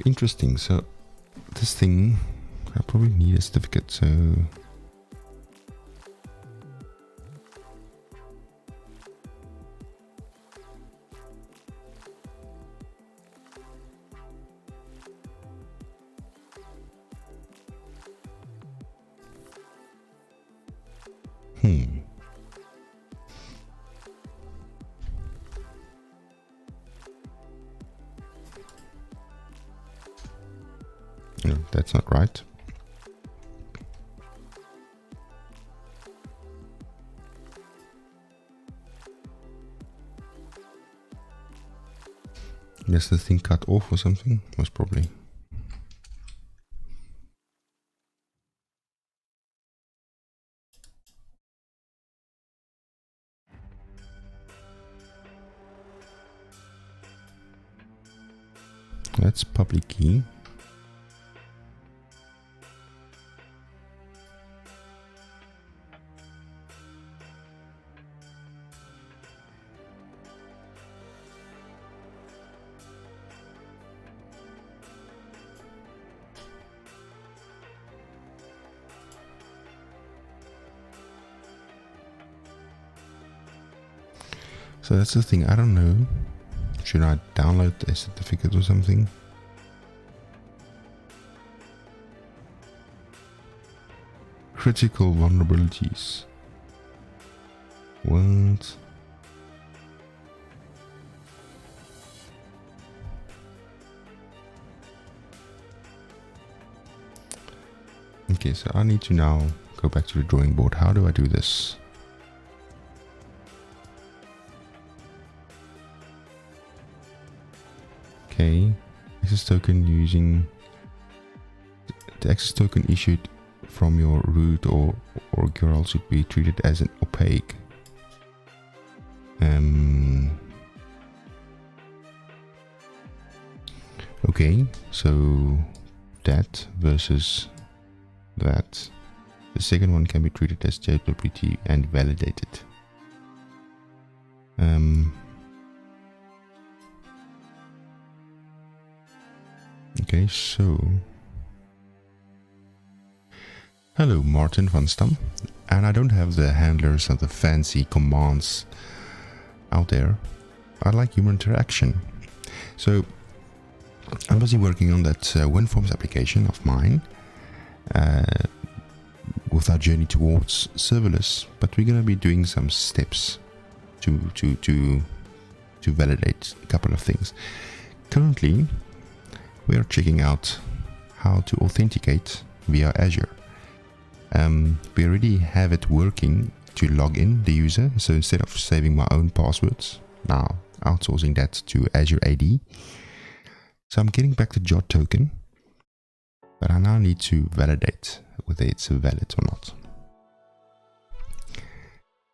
interesting. So this thing, I probably need a certificate. So No, that's not right. Guess the thing cut off or something? Most probably. That's public key. So that's the thing, I don't know. Should I download a certificate or something? Critical vulnerabilities. What? Okay, so I need to now go back to the drawing board. How do I do this? Okay, access token using the access token issued from your root or URL should be treated as an opaque. Okay, so that versus that. The second one can be treated as JWT and validated. Okay, so hello, Martin van Stam, and I don't have the handlers and the fancy commands out there. I like human interaction. So I'm busy working on that WinForms application of mine with our journey towards serverless, but we're going to be doing some steps to validate a couple of things. Currently, we are checking out how to authenticate via Azure. We already have it working to log in the user, so instead of saving my own passwords, now outsourcing that to Azure AD. So I'm getting back the JOT token, but I now need to validate whether it's valid or not.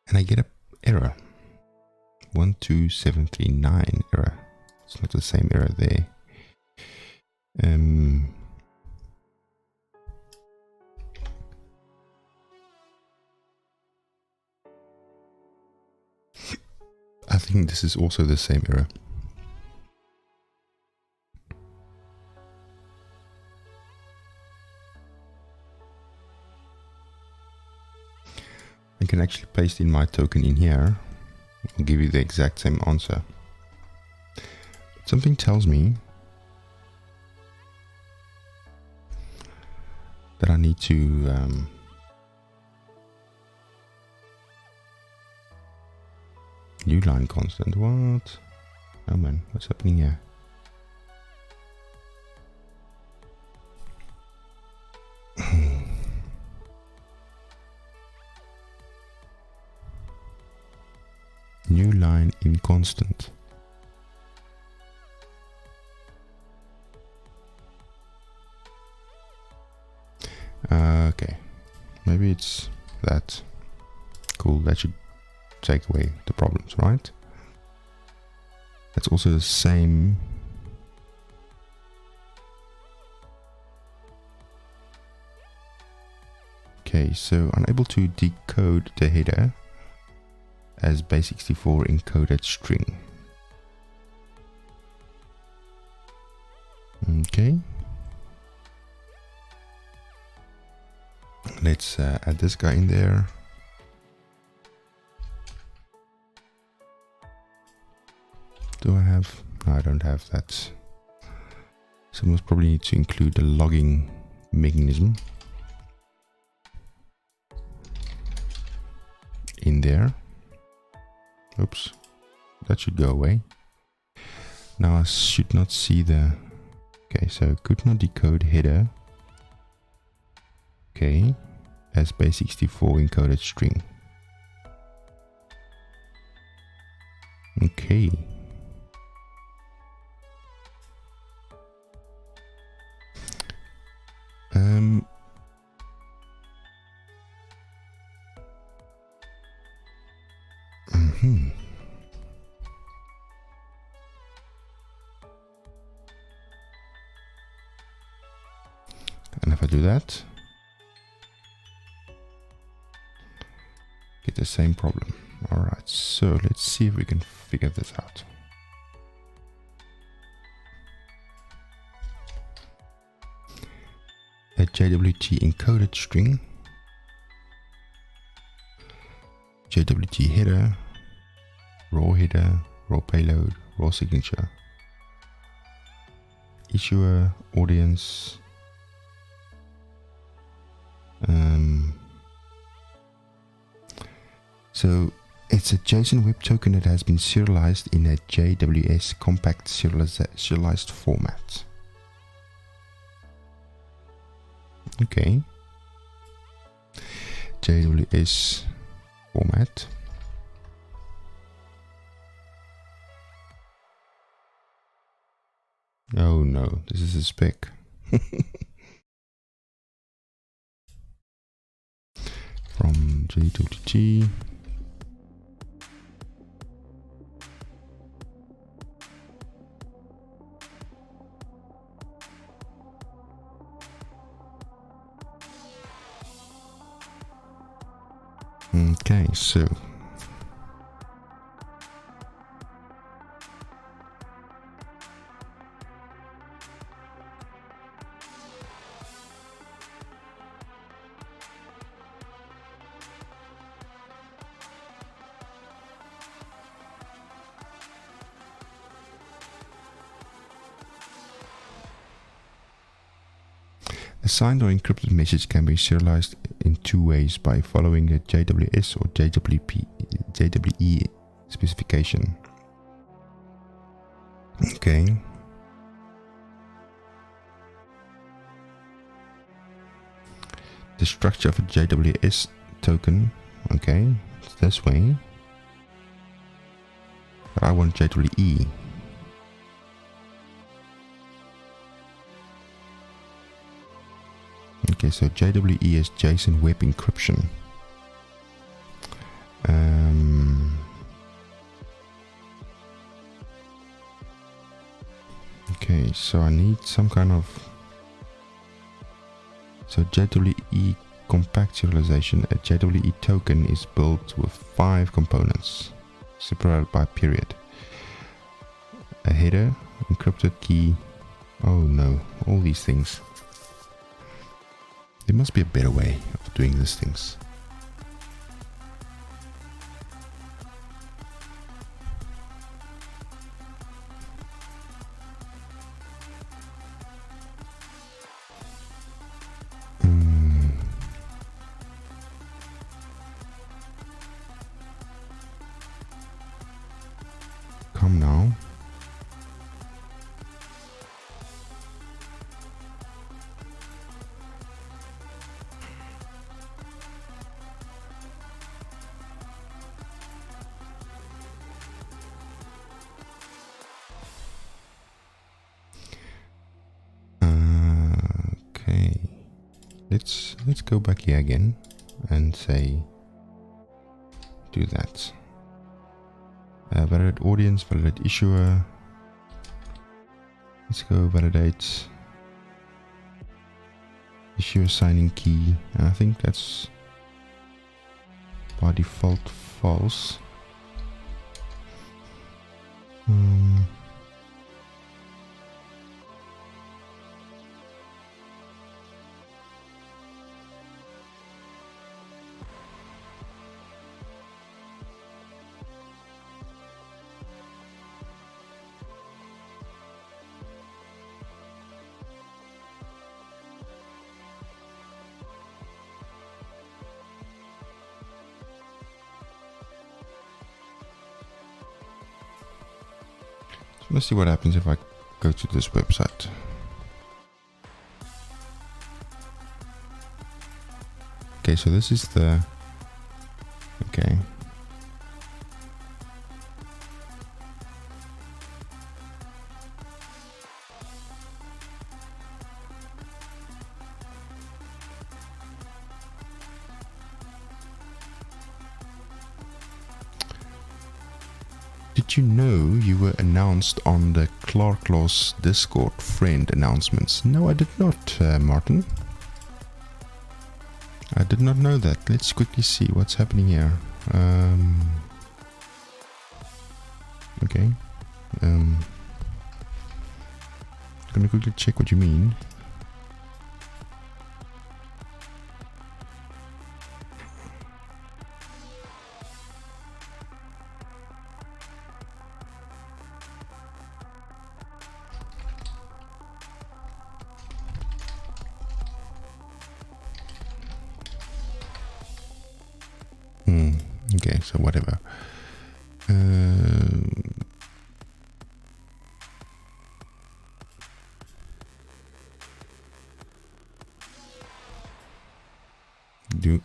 And I get an error, 12739 error. It's not the same error there. I think this is also the same error. I can actually paste in my token in here. I'll give you the exact same answer. Something tells me that I need to new line constant. What? Oh man, what's happening here? New line in constant. Okay, maybe it's that. Cool, that should take away the problems, right? That's also the same. Okay, so unable to decode the header as base64 encoded string. Okay. Let's add this guy in there. Do I have? No, I don't have that. So most probably need to include the logging mechanism. there. Oops, that should go away. Now I should not see the... Okay, so could not decode header. Okay, as base64 encoded string. Okay. And if I do that, get the same problem. Alright, so let's see if we can figure this out. A JWT encoded string, JWT header, raw payload, raw signature, issuer, audience, so it's a JSON Web Token that has been serialized in a JWS compact serialized format. Okay, JWS format. Oh no, this is a spec. From JWT. Okay, so a signed or encrypted message can be serialized in two ways: by following a JWS or JWE specification. Okay. The structure of a JWS token, okay, it's this way. But I want JWE. Okay, so JWE is JSON Web Encryption. Okay, so I need some kind of... So JWE compact serialization. A JWE token is built with 5 components, separated by a period. A header, encrypted key. Oh no, all these things. There must be a better way of doing these things. Come now. Okay, let's go back here again and say do that. Validate audience, validate issuer. Let's go validate issuer signing key. And I think that's by default false. Let's see what happens if I go to this website. Okay, so this is the... Okay. Did you know you were announced on the Clarklaws Discord friend announcements? No, I did not, Martin. I did not know that. Let's quickly see what's happening here. Okay. Gonna quickly check what you mean. Okay, so whatever.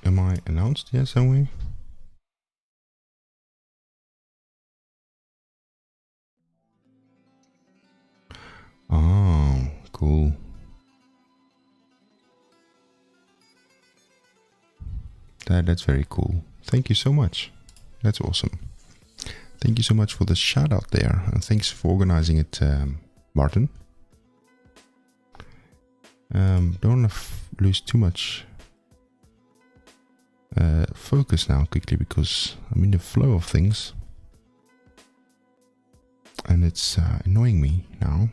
Am I announced? Yes, are we? Oh, cool. That's very cool. Thank you so much. That's awesome. Thank you so much for the shout out there, and thanks for organizing it, Martin. Don't want to lose too much focus now quickly, because I'm in the flow of things and it's annoying me now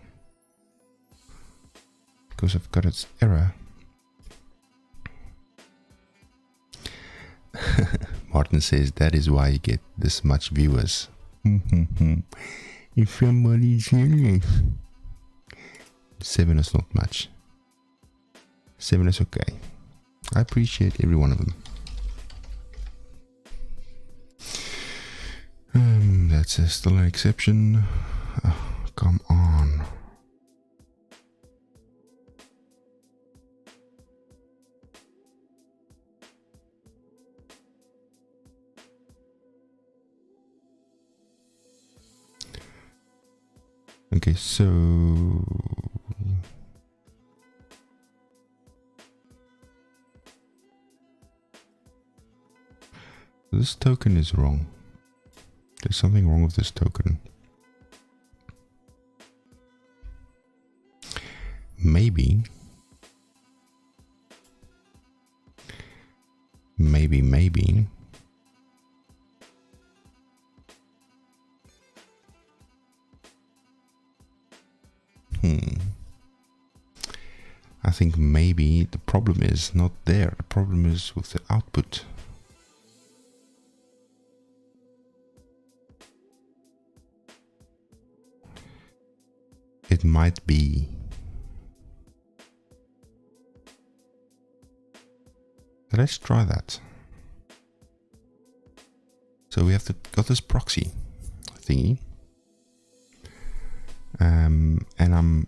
because I've got its error. Martin says that is why you get this much viewers. If somebody's serious. 7 is not much. 7 is okay. I appreciate every one of them. That's still an exception. Oh, come on. Okay, so this token is wrong. There's something wrong with this token. Maybe. I think maybe the problem is not there. The problem is with the output. It might be. Let's try that. So we have got this proxy thingy. And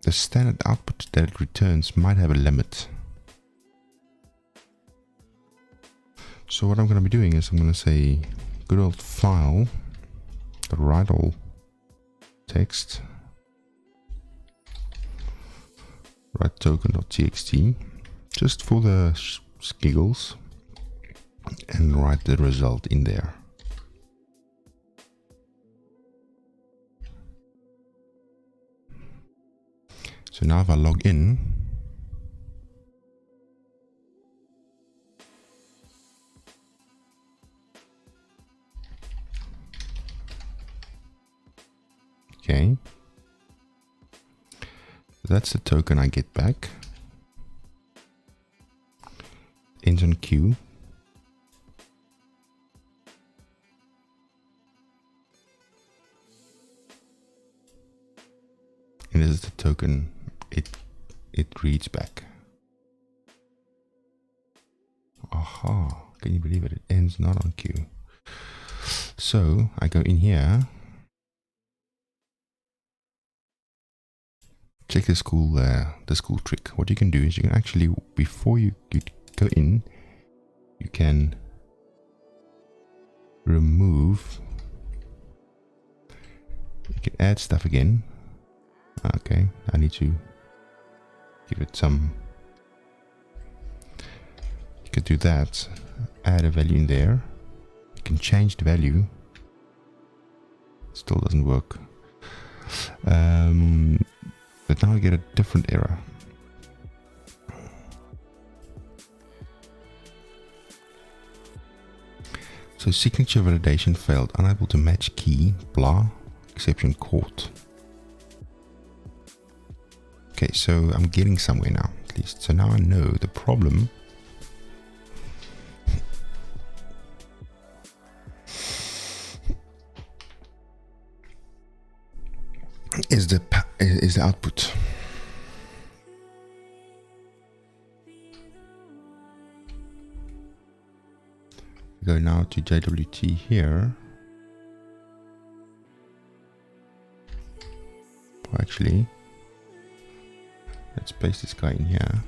the standard output that it returns might have a limit. So what I'm going to be doing is I'm going to say good old file, the write all text, write token.txt, just for the giggles, and write the result in there. So now if I log in, okay, that's the token I get back. Ends on Q. And this is the token it reads back. Aha, can you believe it? It ends not on Q. So I go in here. Check this cool trick. What you can do is you can actually, before you go in, you can remove. You can add stuff again. Okay, I need to give it some. You could do that. Add a value in there. You can change the value. Still doesn't work. But now I get a different error. So signature validation failed. Unable to match key. Blah. Exception caught. Okay, so I'm getting somewhere now, at least. So now I know the problem is the output. Go now to JWT here. Actually, let's paste this guy in here.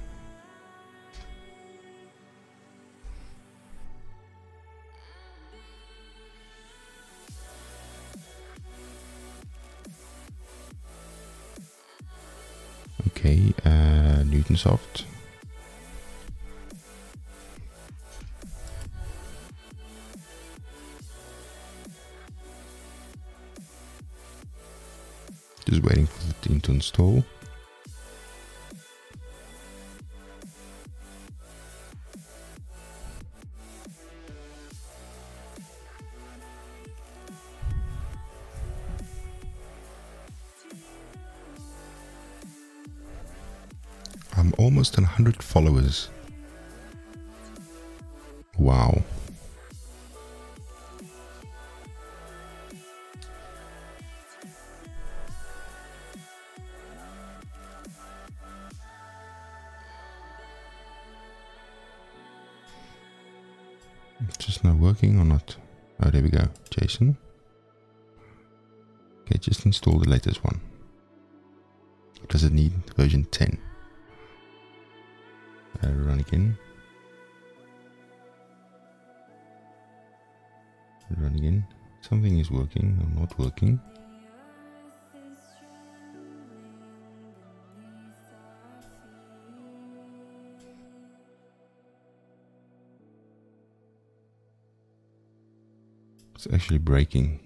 Okay, Newtonsoft. Just waiting for the thing to install. I'm almost 100 followers. Wow. It's just not working or not? Oh, there we go. Jason. Okay, just install the latest one. Does it need version 10? Run again. Run again. Something is working or not working. It's actually breaking.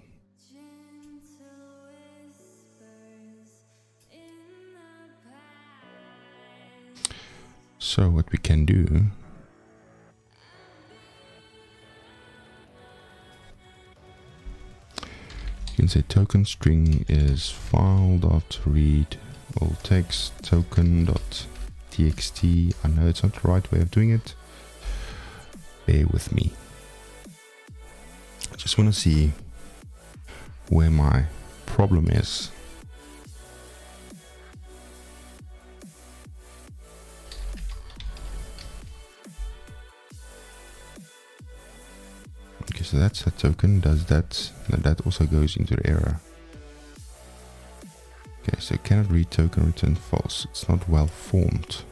So what we can do, you can say token string is file.read all text token.txt. I know it's not the right way of doing it. Bear with me. I just want to see where my problem is. Okay, so that's a token, does that, and that also goes into the error. Okay, so cannot read token, return false. It's not well formed.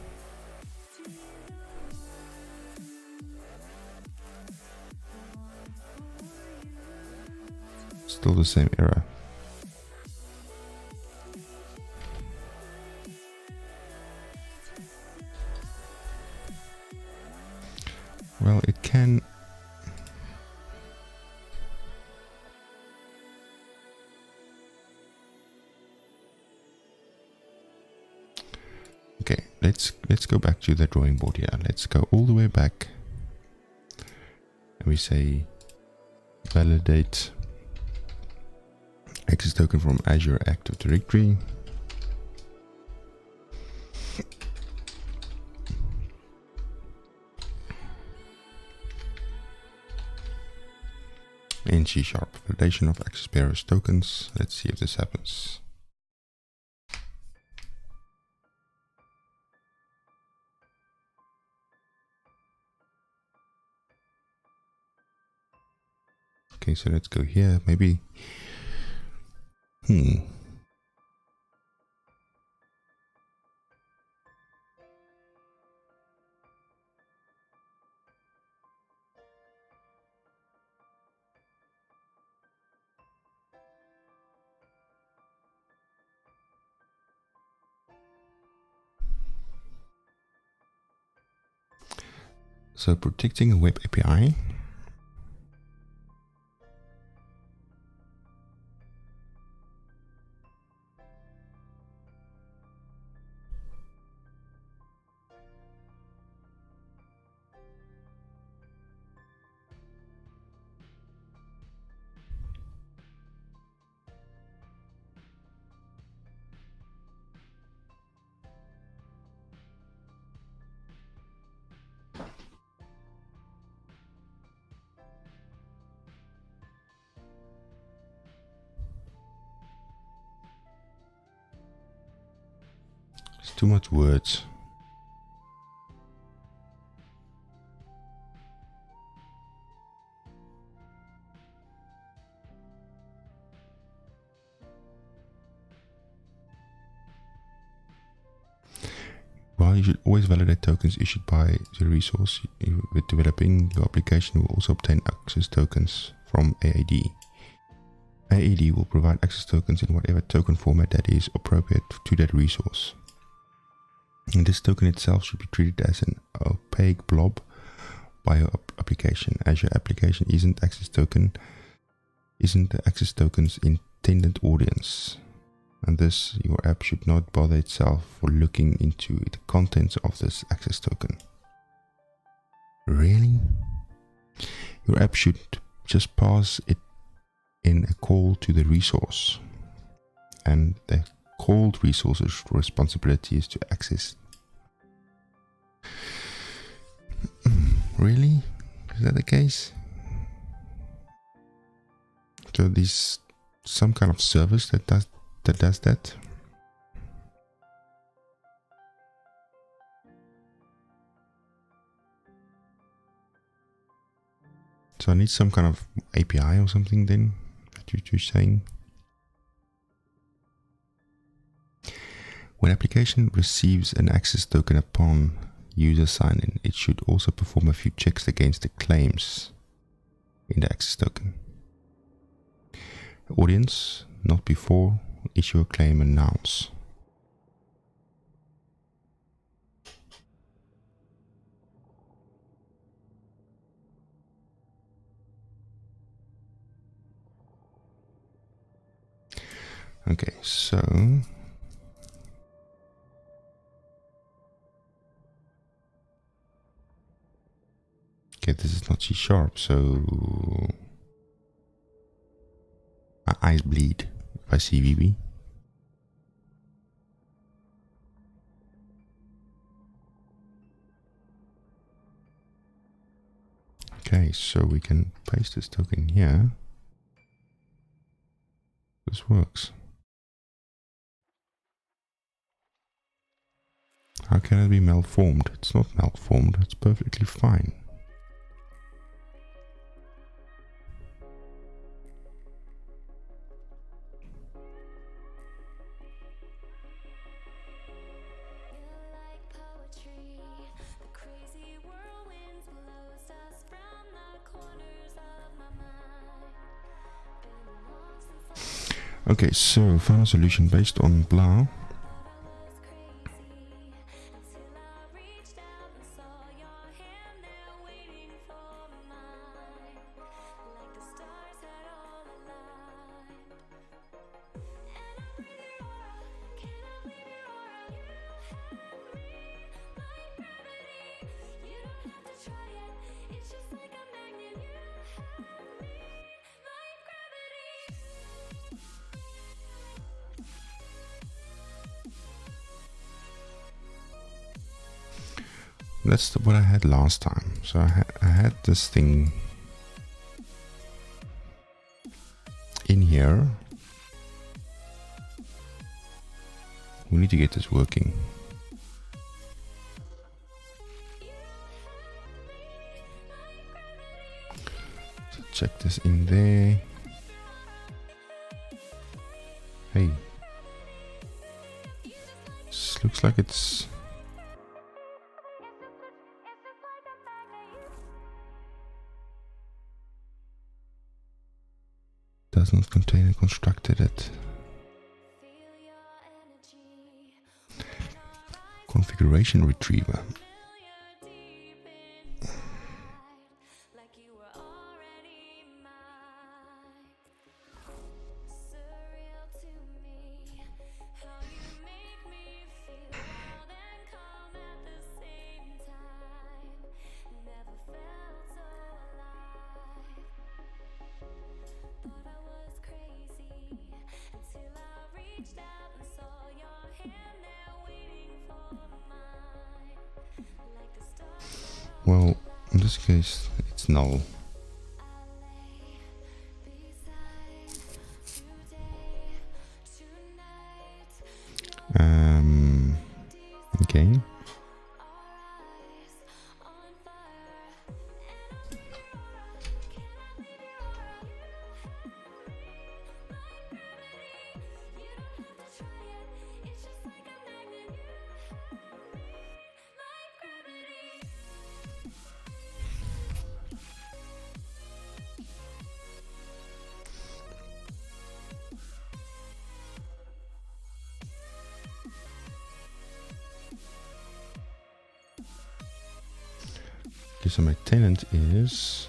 Still the same error. Well, it can. Okay, let's go back to the drawing board here. Let's go all the way back, and we say validate access token from Azure Active Directory. In C# validation of access bearers tokens. Let's see if this happens. Okay, so let's go here. Maybe. So protecting a web API. It's too much words. While you should always validate tokens issued by the resource, with developing your application will also obtain access tokens from AAD. AAD will provide access tokens in whatever token format that is appropriate to that resource. And this token itself should be treated as an opaque blob by your application, as your application isn't the access token's intended audience. And thus, your app should not bother itself for looking into the contents of this access token. Really? Your app should just pass it in a call to the resource. And the called resource's responsibility is to access. Really? Is that the case? So there's some kind of service that does that. So I need some kind of API or something then, that you're saying. When application receives an access token upon user sign-in, it should also perform a few checks against the claims in the access token. Audience, not before, issue a claim, announce. Okay, so okay, this is not C#, so my eyes bleed if I see VB. Okay, so we can paste this token here. This works. How can it be malformed? It's not malformed, it's perfectly fine. Okay, so found a solution based on blah. That's what I had last time. So I had this thing in here. We need to get this working. check this in there. Hey, this looks like it's does not contain a constructed it. Configuration retriever. Well, in this case, it's null. Okay. Okay, so my tenant is...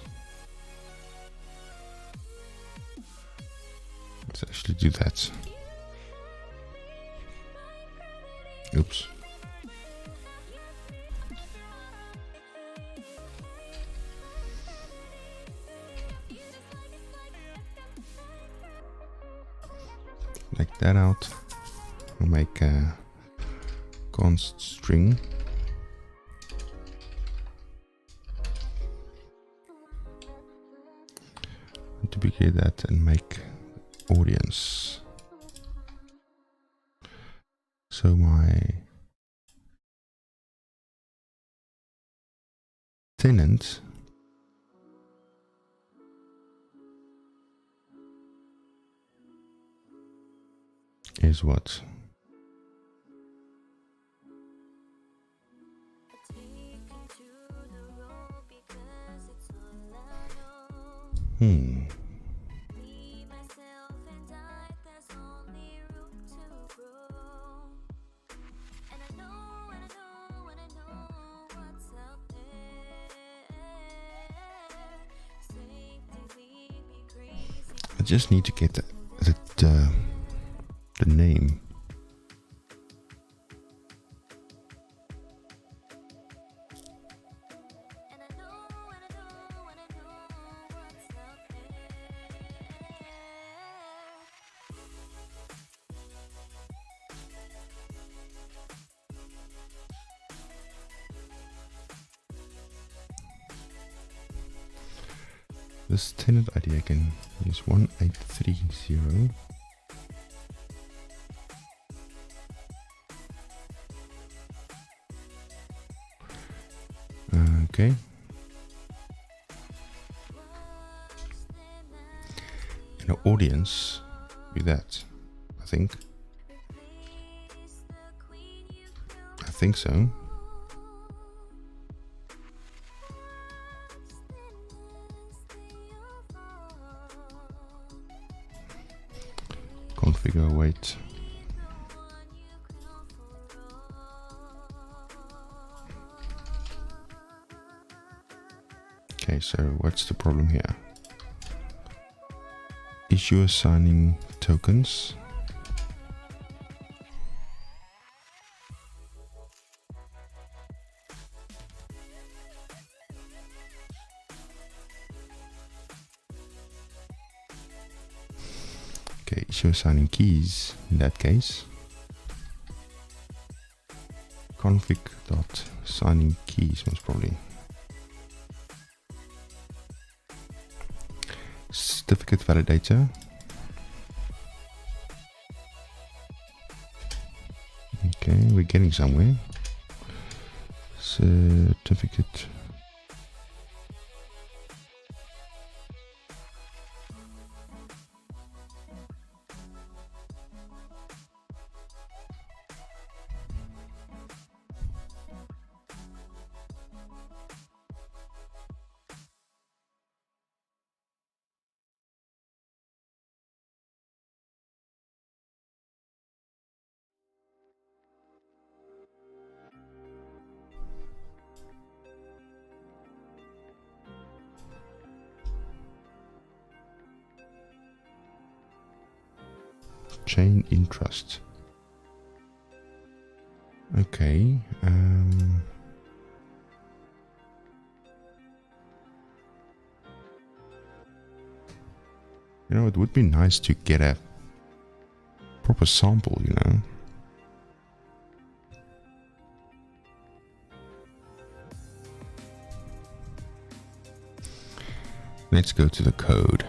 Let's actually do that. Oops. Like that out. We'll make a const string. Duplicate that and make audience. So my tenant is what? I just need to get the name. This tenant ID I can use 1830. Okay. And the audience with that, I think so. Configure await. Okay, so what's the problem here? Issue assigning tokens. Okay, issue assigning keys in that case. Config.signing keys most probably. Certificate validator. Okay, we're getting somewhere. Certificate Chain in trust. Okay. You know, it would be nice to get a proper sample, you know. Let's go to the code.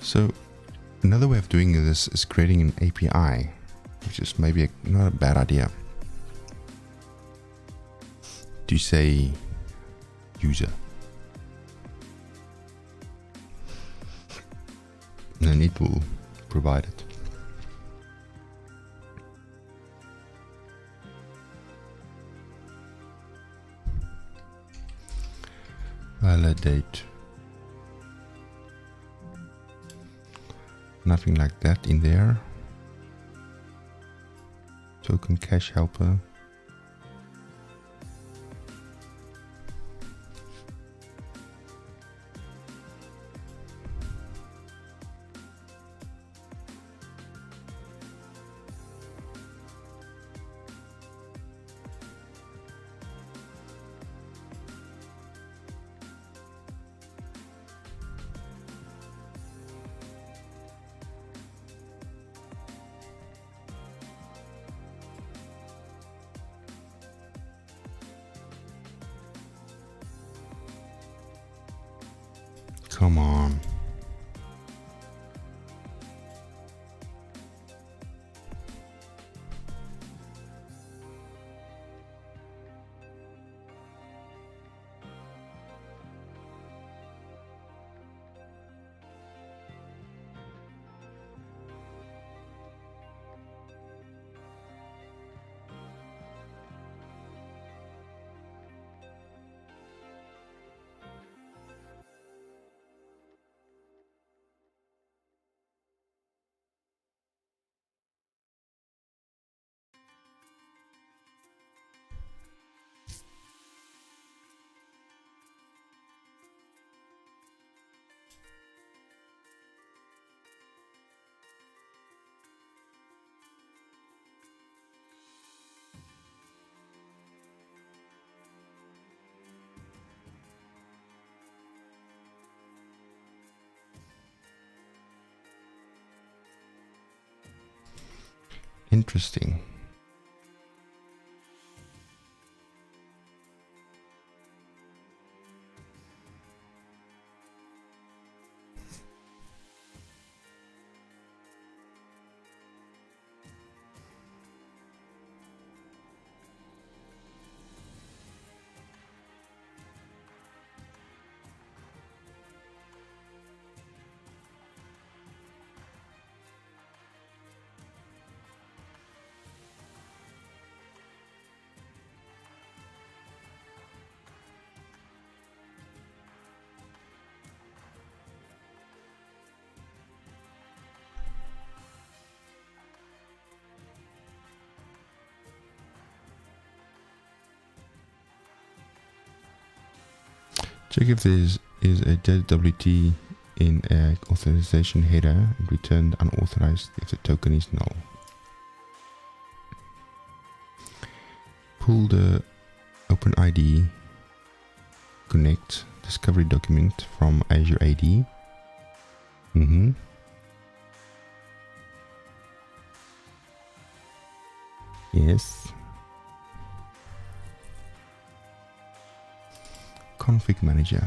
So another way of doing this is creating an API, which is maybe not a bad idea. To say user, and then it will provide it. Validate. Nothing like that in there. Token cache helper. Come on. Interesting. Check if there is a DWT in a authorization header and returned unauthorized if the token is null. Pull the OpenID Connect discovery document from Azure AD. Yes. Config manager.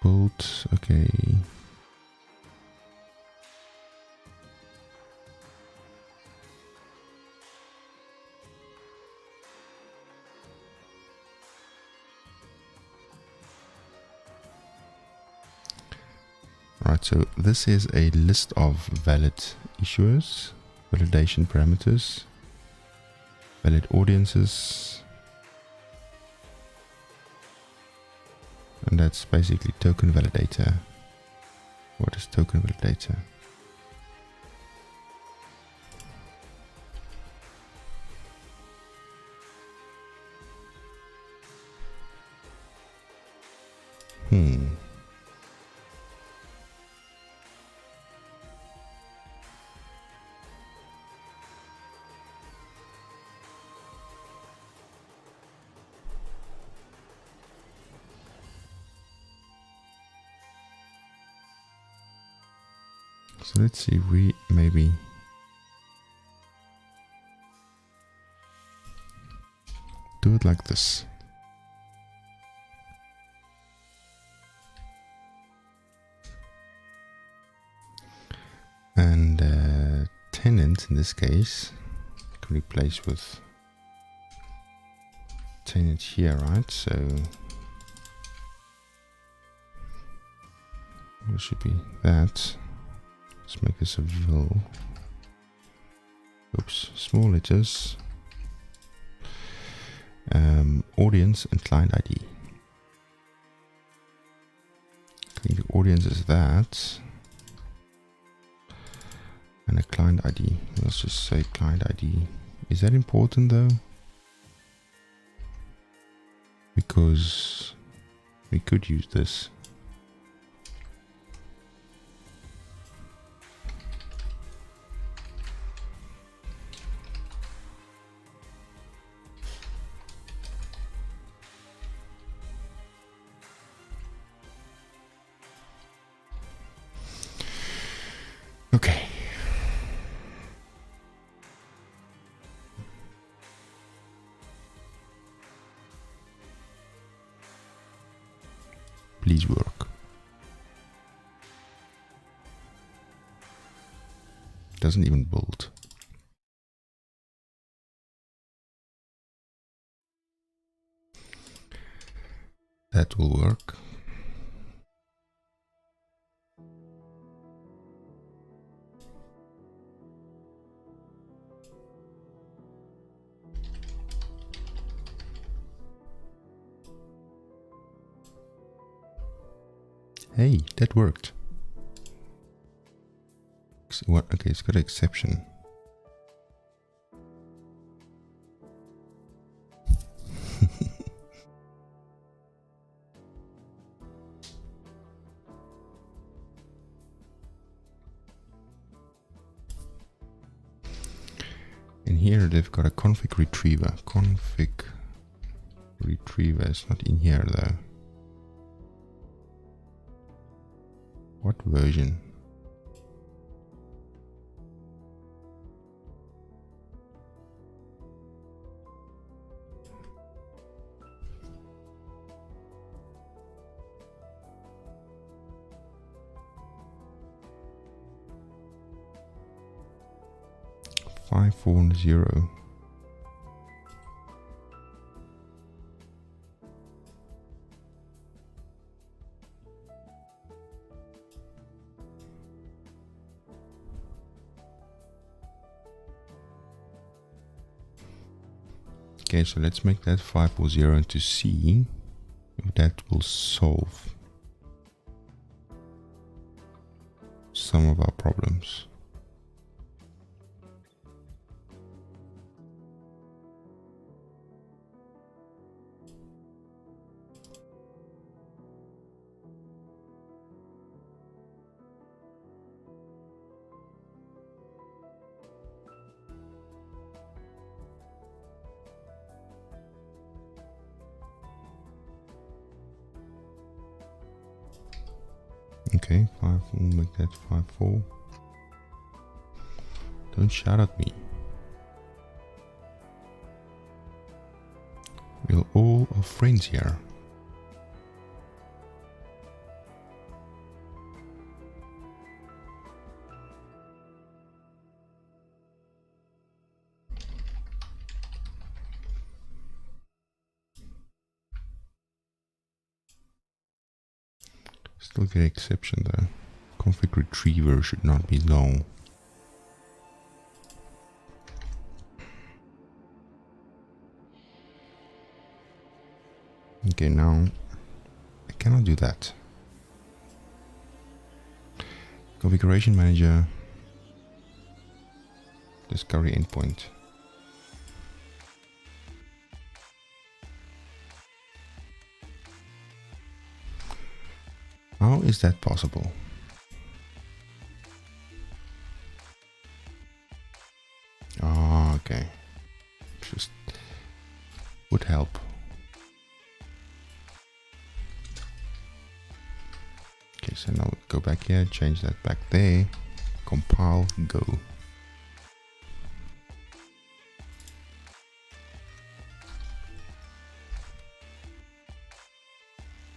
build. Okay. Right, so this is a list of valid issuers, validation parameters, valid audiences, and that's basically token validator. What is token validator? So let's see, we maybe do it like this. And tenant in this case can replace with tenant here, right? So it should be that. Let's make this a vil. Oops, small letters. Audience and client ID. I think the audience is that. And a client ID. Let's just say client ID. Is that important though? Because we could use this. Okay. Please work. Doesn't even build. That will work. Hey, that worked. Okay, it's got an exception. In here they've got a config retriever. Config retriever is not in here though. What version? Five 540. Okay, so let's make that 540 to see if that will solve some of our problems. Okay, 5, we'll make that 5-4. Don't shout at me. We're all are friends here. Still get exception though. Config retriever should not be long. Okay, now I cannot do that. Configuration manager, discovery endpoint. How is that possible? Oh, okay. Just would help. Okay, so now go back here, change that back there, compile, go.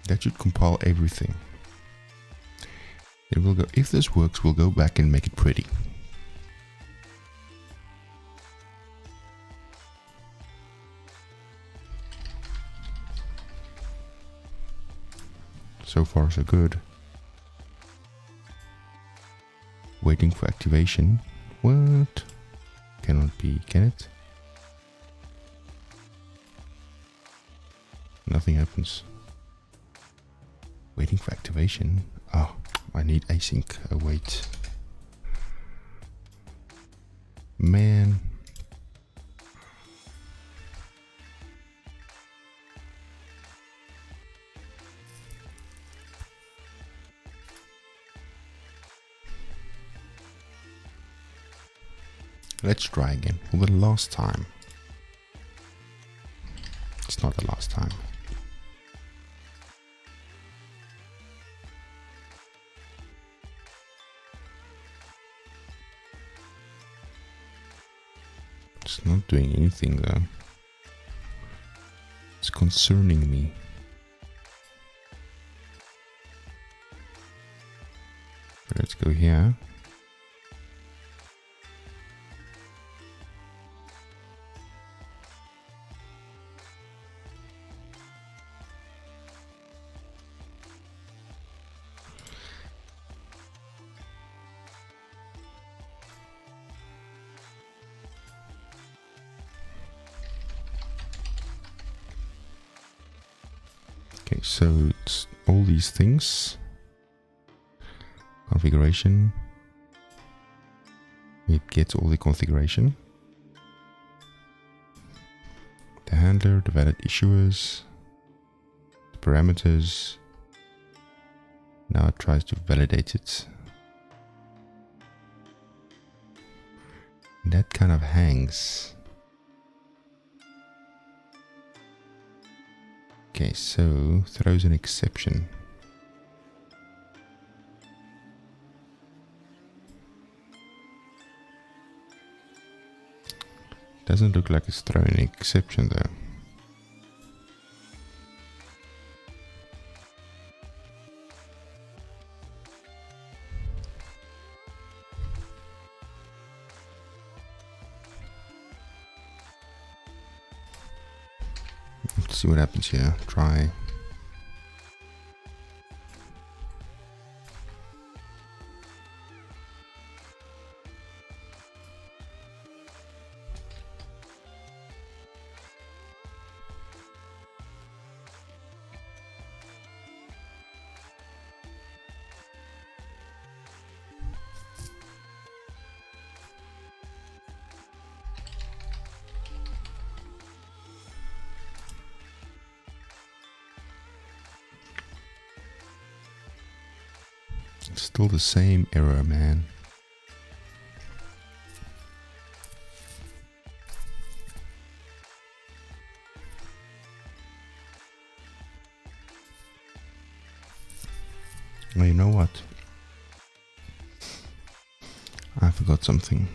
That should compile everything. It will go, if this works, we'll go back and make it pretty. So far so good. Waiting for activation. What? Cannot be, can it? Nothing happens. Waiting for activation. Oh, I need async. Await. Man. Let's try again for the last time. It's not the last time. It's not doing anything though. It's concerning me. Let's go here. Okay, so it's all these things. Configuration. It gets all the configuration. The handler, the valid issuers, the parameters. Now it tries to validate it. And that kind of hangs. Okay, so throws an exception. Doesn't look like it's throwing an exception though. Let's see what happens here. Try. It's still the same error, man. Oh, you know what? I forgot something.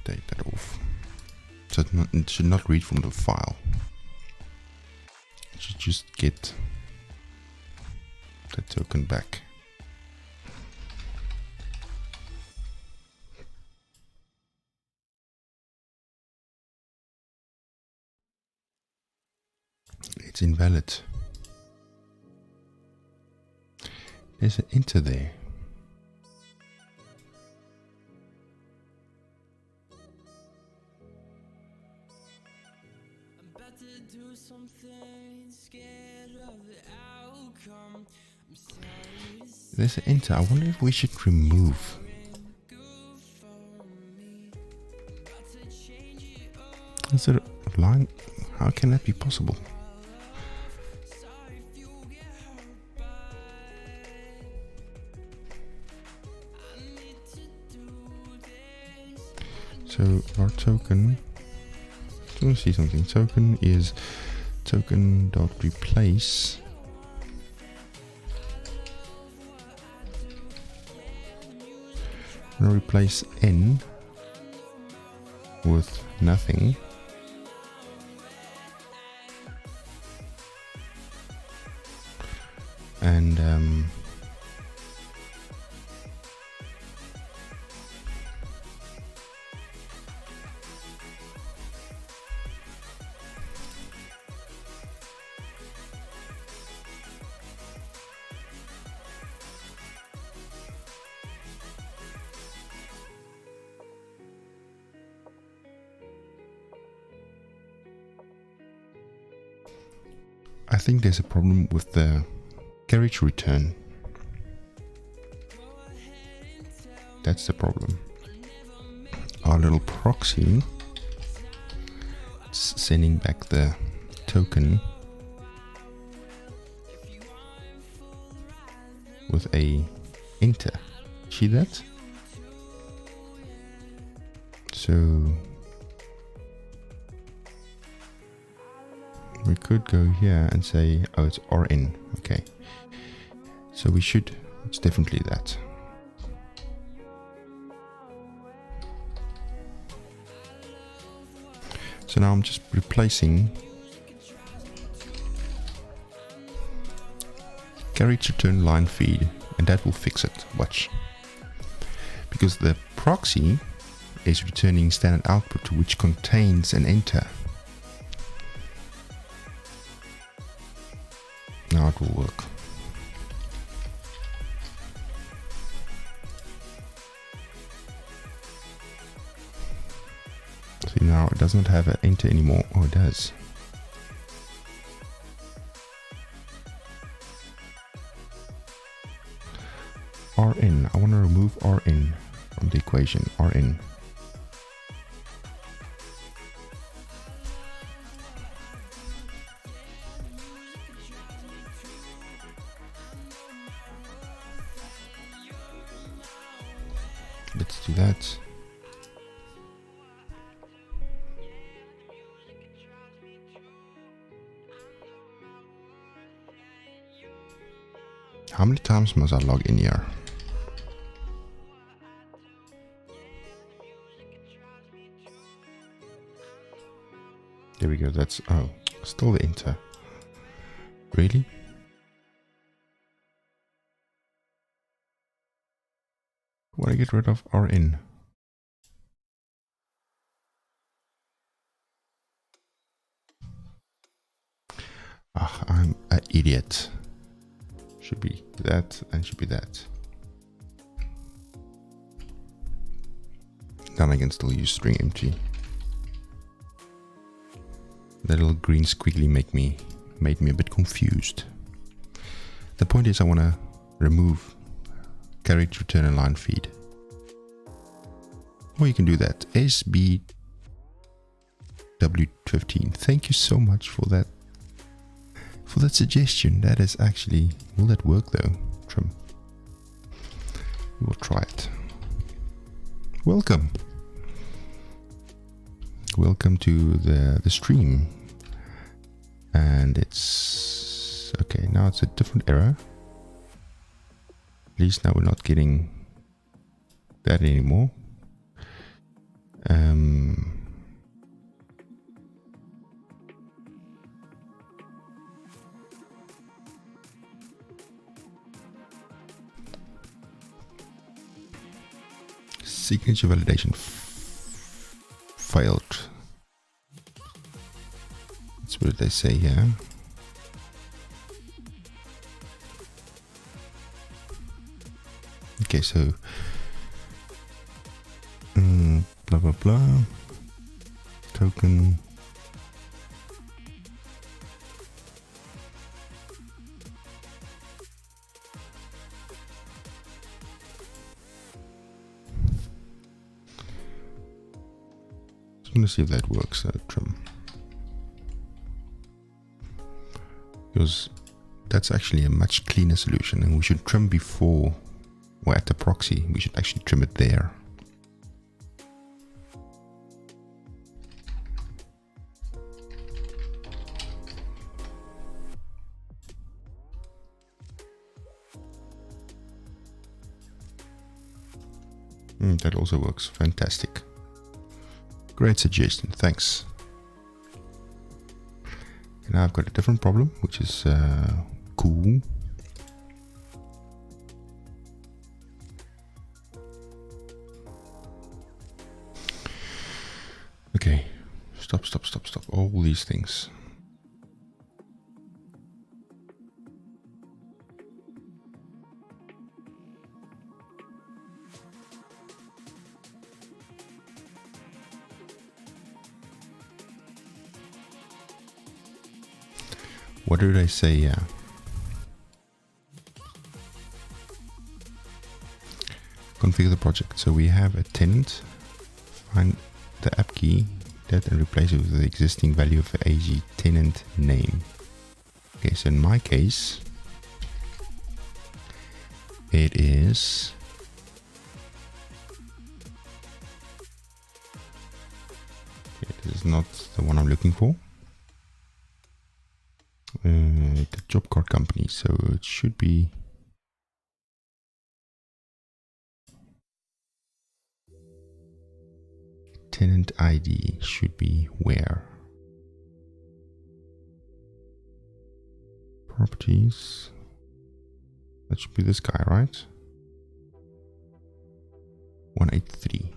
Take that off. So it should not read from the file. It should just get the token back. It's invalid. There's an enter there. There's an enter. I wonder if we should remove. Is there a line? How can that be possible? So our token, I want to see something. Token is token.replace. I'm going to replace n with nothing. And I think there's a problem with the carriage return. That's the problem. Our little proxy is sending back the token with a enter. See that? So we could go here and say, oh, it's RN. Okay. So we should, it's definitely that. So now I'm just replacing carriage return line feed, and that will fix it. Watch. Because the proxy is returning standard output which contains an enter. Now it will work. See, now it does not have an enter anymore. Oh, it does. Rn. I want to remove Rn from the equation. Rn. Let's do that. How many times must I log in here? There we go. That's, oh, still the enter. Really? I want to get rid of Rn. Ah, I'm an idiot. Should be that and should be that. Then I can still use string empty. That little green squiggly made me a bit confused. The point is I want to remove carriage return and line feed. Or you can do that. SBW15. Thank you so much for that suggestion. That is actually, will that work though? Trim. We'll try it. Welcome to the stream. And it's okay. Now it's a different error. At least now we're not getting that anymore. Signature validation failed. That's what they say here. Okay, so blah blah blah token. I'm gonna see if that works. Trim, because that's actually a much cleaner solution, and we should trim before or at the proxy. We should actually trim it there. That also works. Fantastic. Great suggestion. Thanks. And now I've got a different problem, which is cool. Okay. Stop. All these things. What did I say? Yeah. Configure the project. So we have a tenant. Find the app key that and replace it with the existing value of the AG tenant name. Okay, so in my case, it is this is not the one I'm looking for. The job card company, so it should be tenant ID should be where? Properties. That should be this guy, right? 183.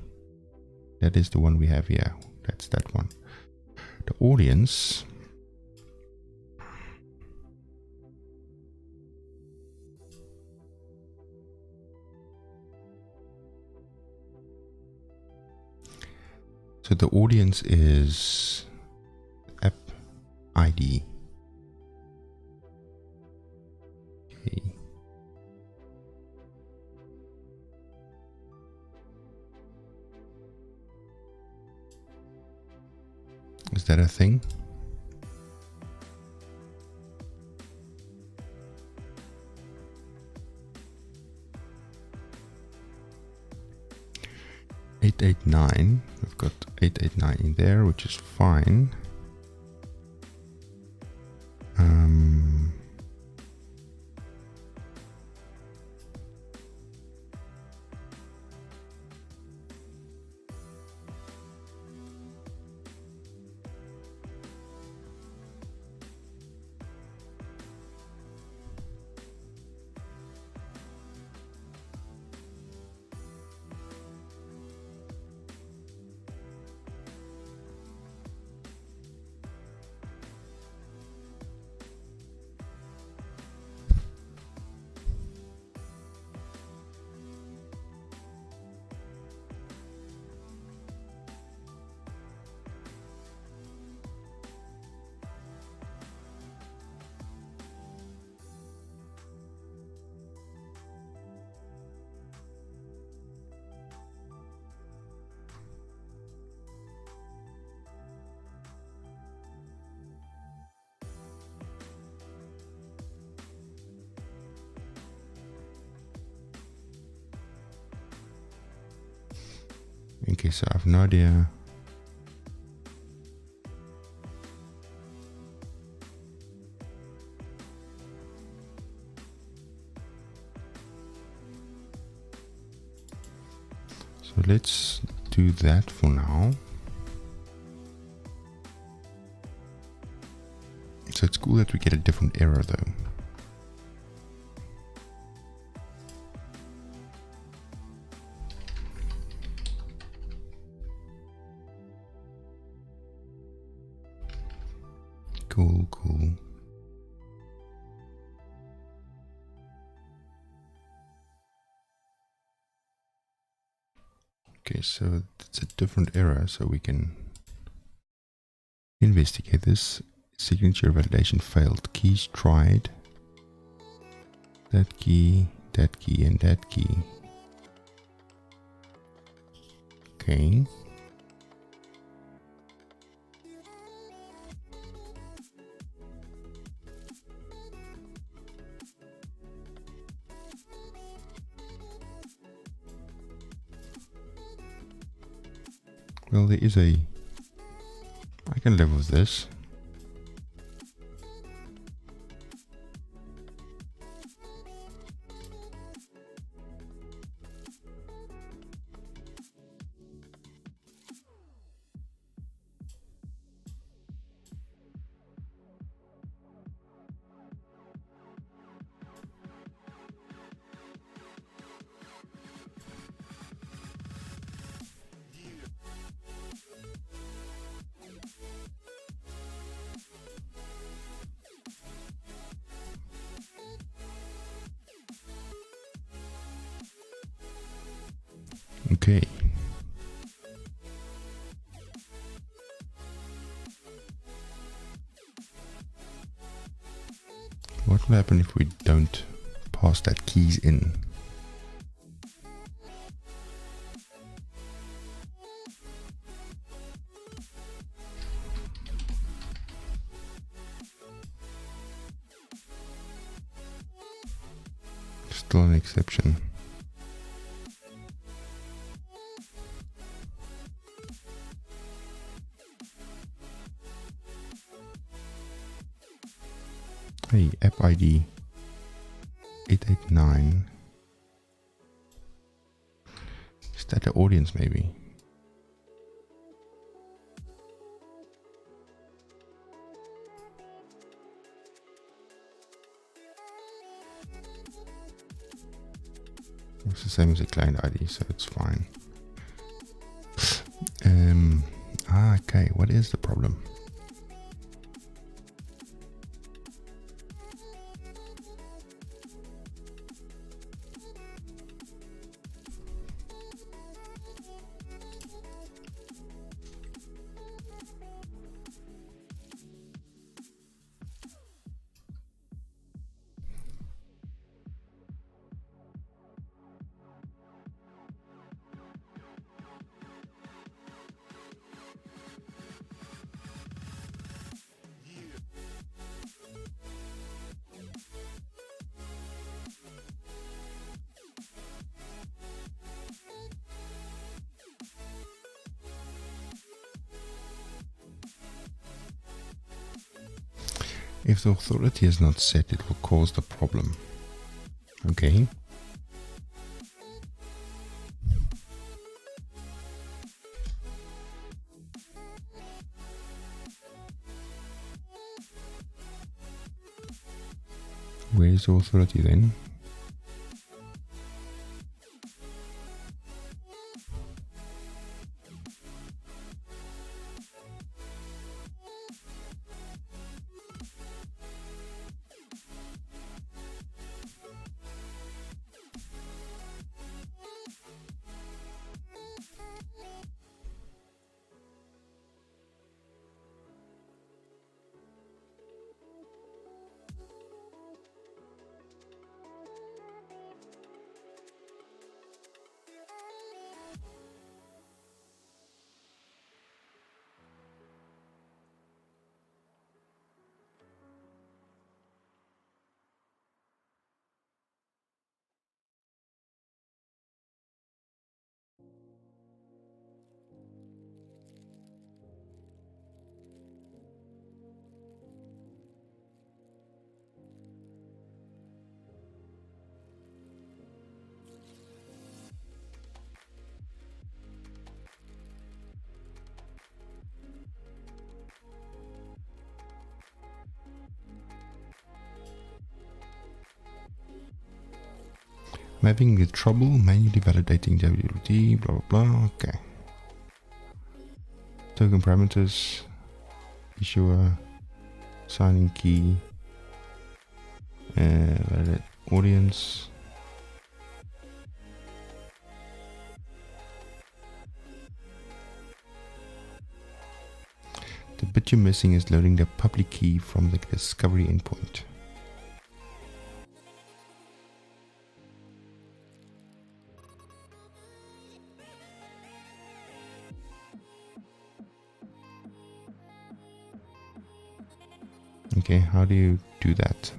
That is the one we have here. That's that one. The audience. So the audience is app ID. Okay. Is that a thing? .889. We've got 889 in there, which is fine. Okay, so I have no idea. So let's do that for now. So it's cool that we get a different error though. Cool. Okay, so it's a different error, so we can investigate this. Signature validation failed. Keys tried. That key, and that key. Okay. Well, there is a... I can live with this. Okay. What will happen if we don't pass that keys in? Still an exception. Hey, app ID 889. Is that the audience maybe? It's the same as the client ID, so it's fine. Okay, what is the problem? If the authority is not set, it will cause the problem. Okay. Where is the authority then? I'm having trouble manually validating WWD, blah blah blah. Okay. Token parameters, issuer, signing key, validate audience. The bit you're missing is loading the public key from the discovery endpoint. Okay, how do you do that?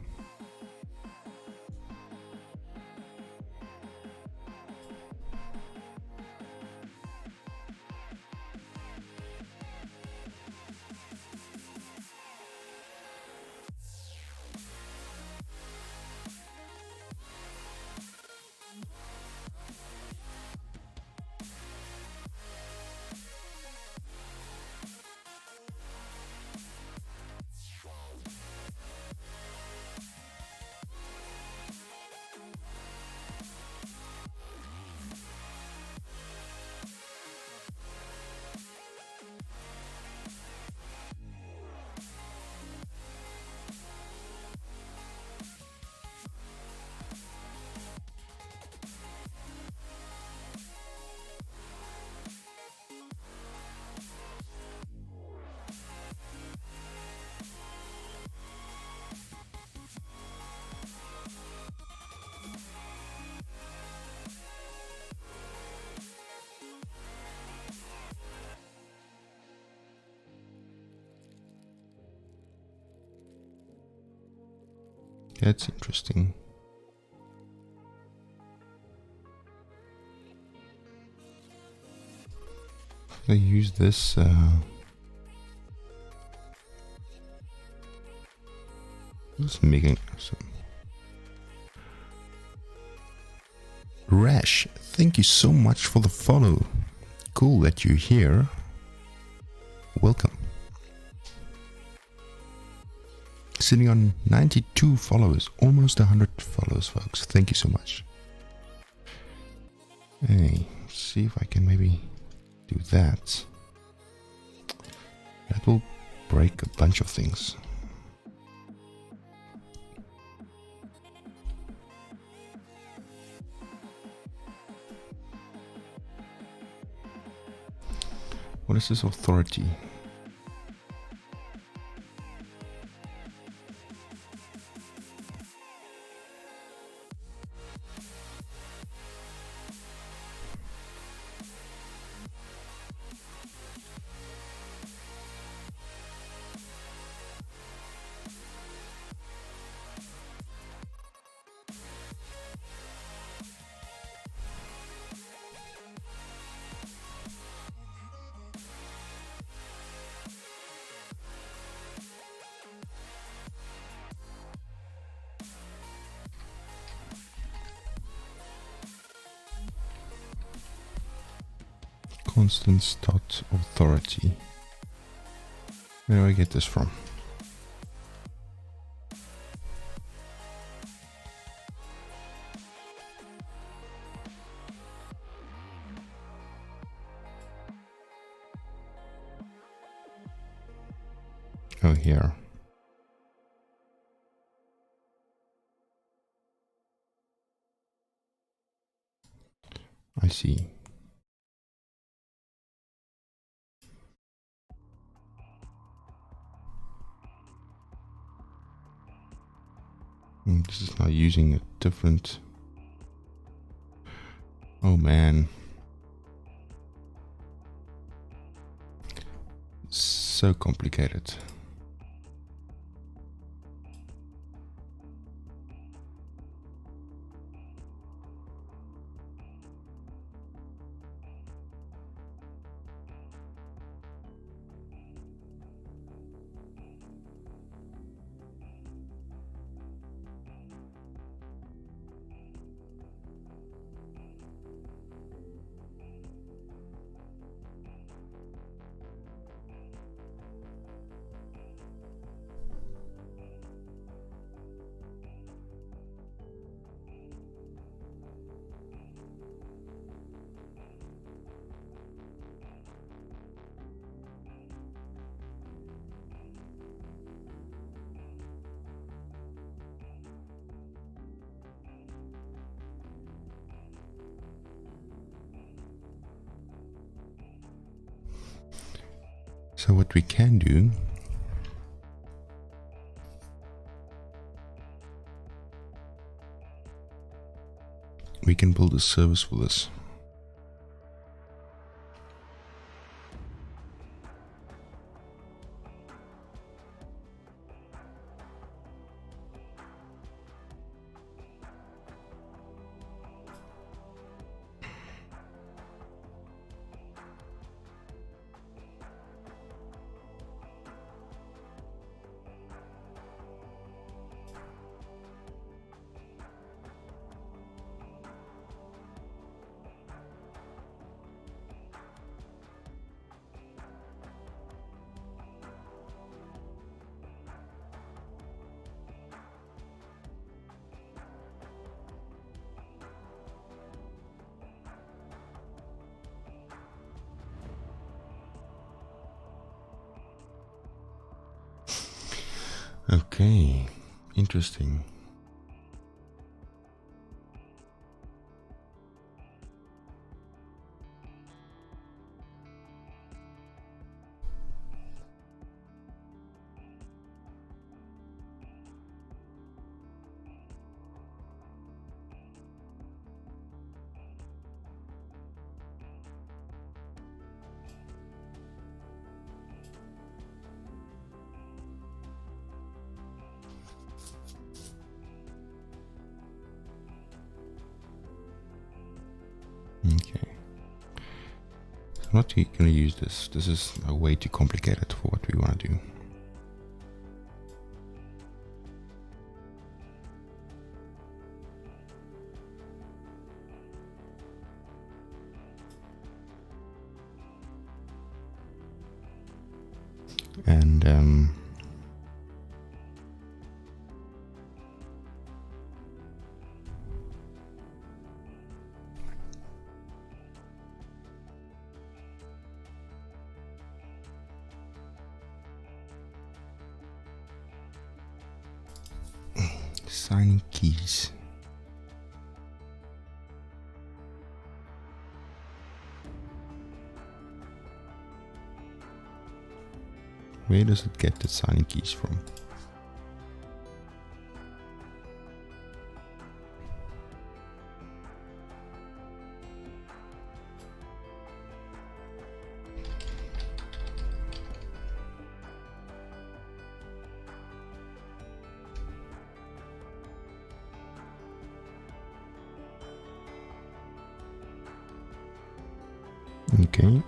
That's interesting. I use this making some. Rash, thank you so much for the follow. Cool that you're here. Welcome. Sitting on 92 followers, almost 100 followers, folks. Thank you so much. Hey, see if I can maybe do that. That will break a bunch of things. What is this authority? Constance.authority. Where do I get this from? Oh, here. I see. This is now using a different... Oh man. So complicated. So what we can do, we can build a service for this. Okay, interesting. Okay. So I'm not going to use this. This is way too complicated for what we want to do. And signing keys. Where does it get the signing keys from? Okay.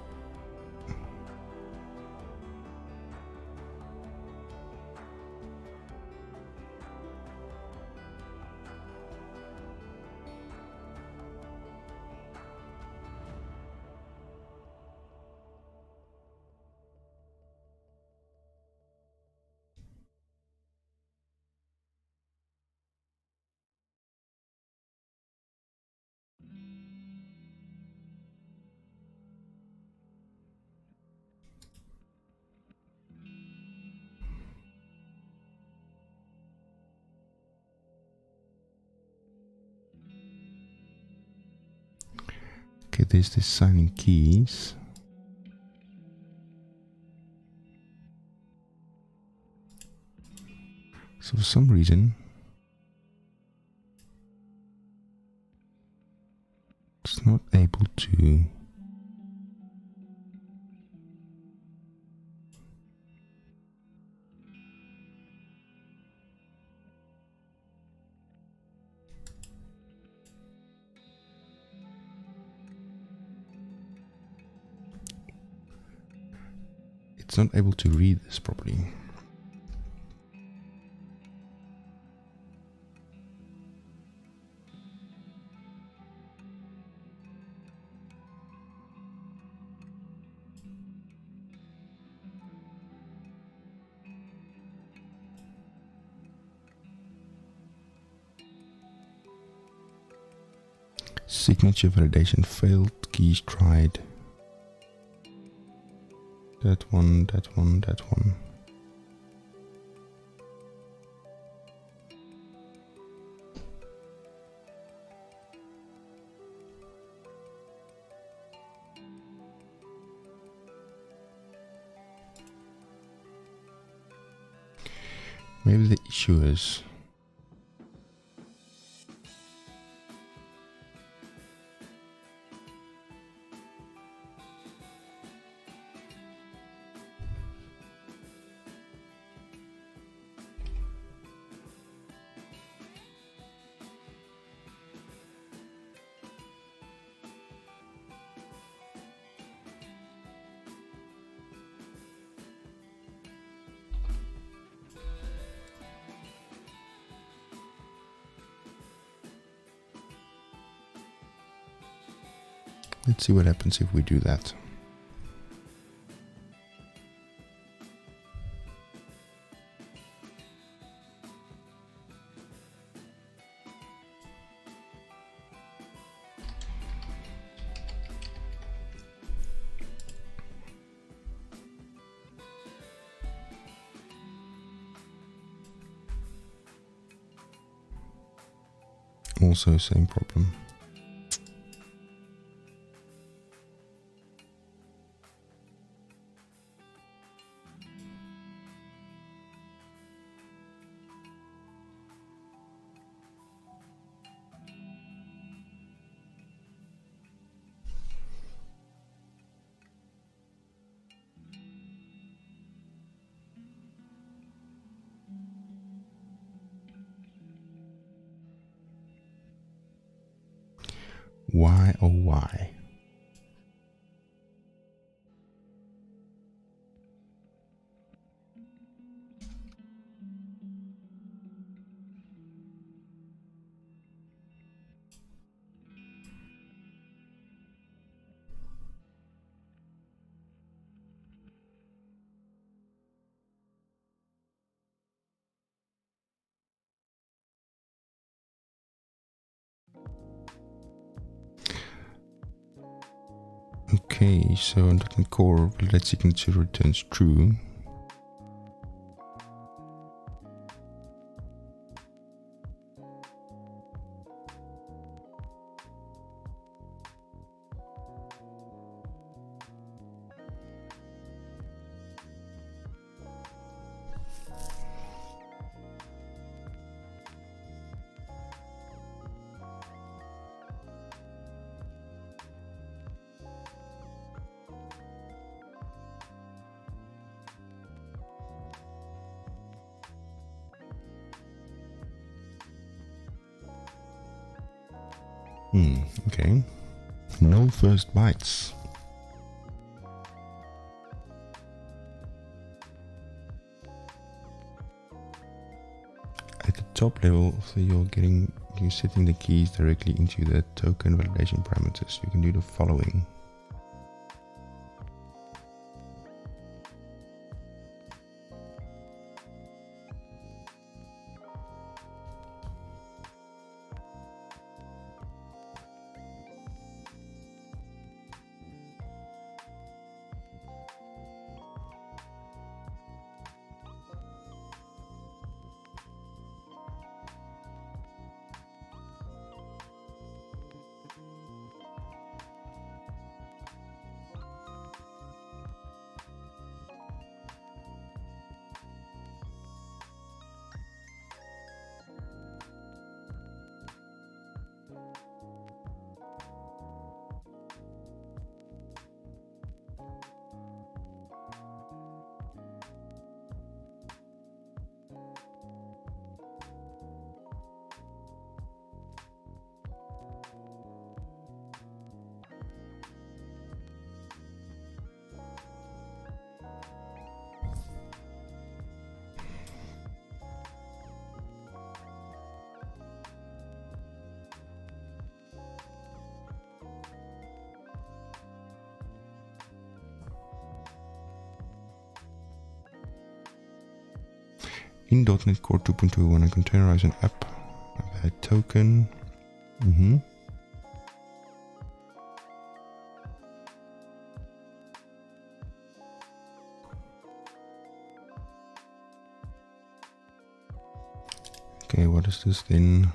Okay, there's the signing keys. So for some reason, it's not able to. It's not able to read this properly. Signature validation failed. Keys tried. That one, that one, that one. Maybe the issue is let's see what happens if we do that. Also same problem. Why, oh why? Okay, so on .NET Core, let sequence returns true. Okay. No first bytes. At the top level, so you're setting the keys directly into the token validation parameters. You can do the following. In .NET Core 2.2, when I containerize an app, I've had token. Okay, what is this then?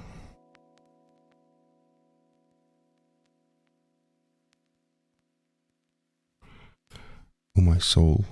Oh my soul.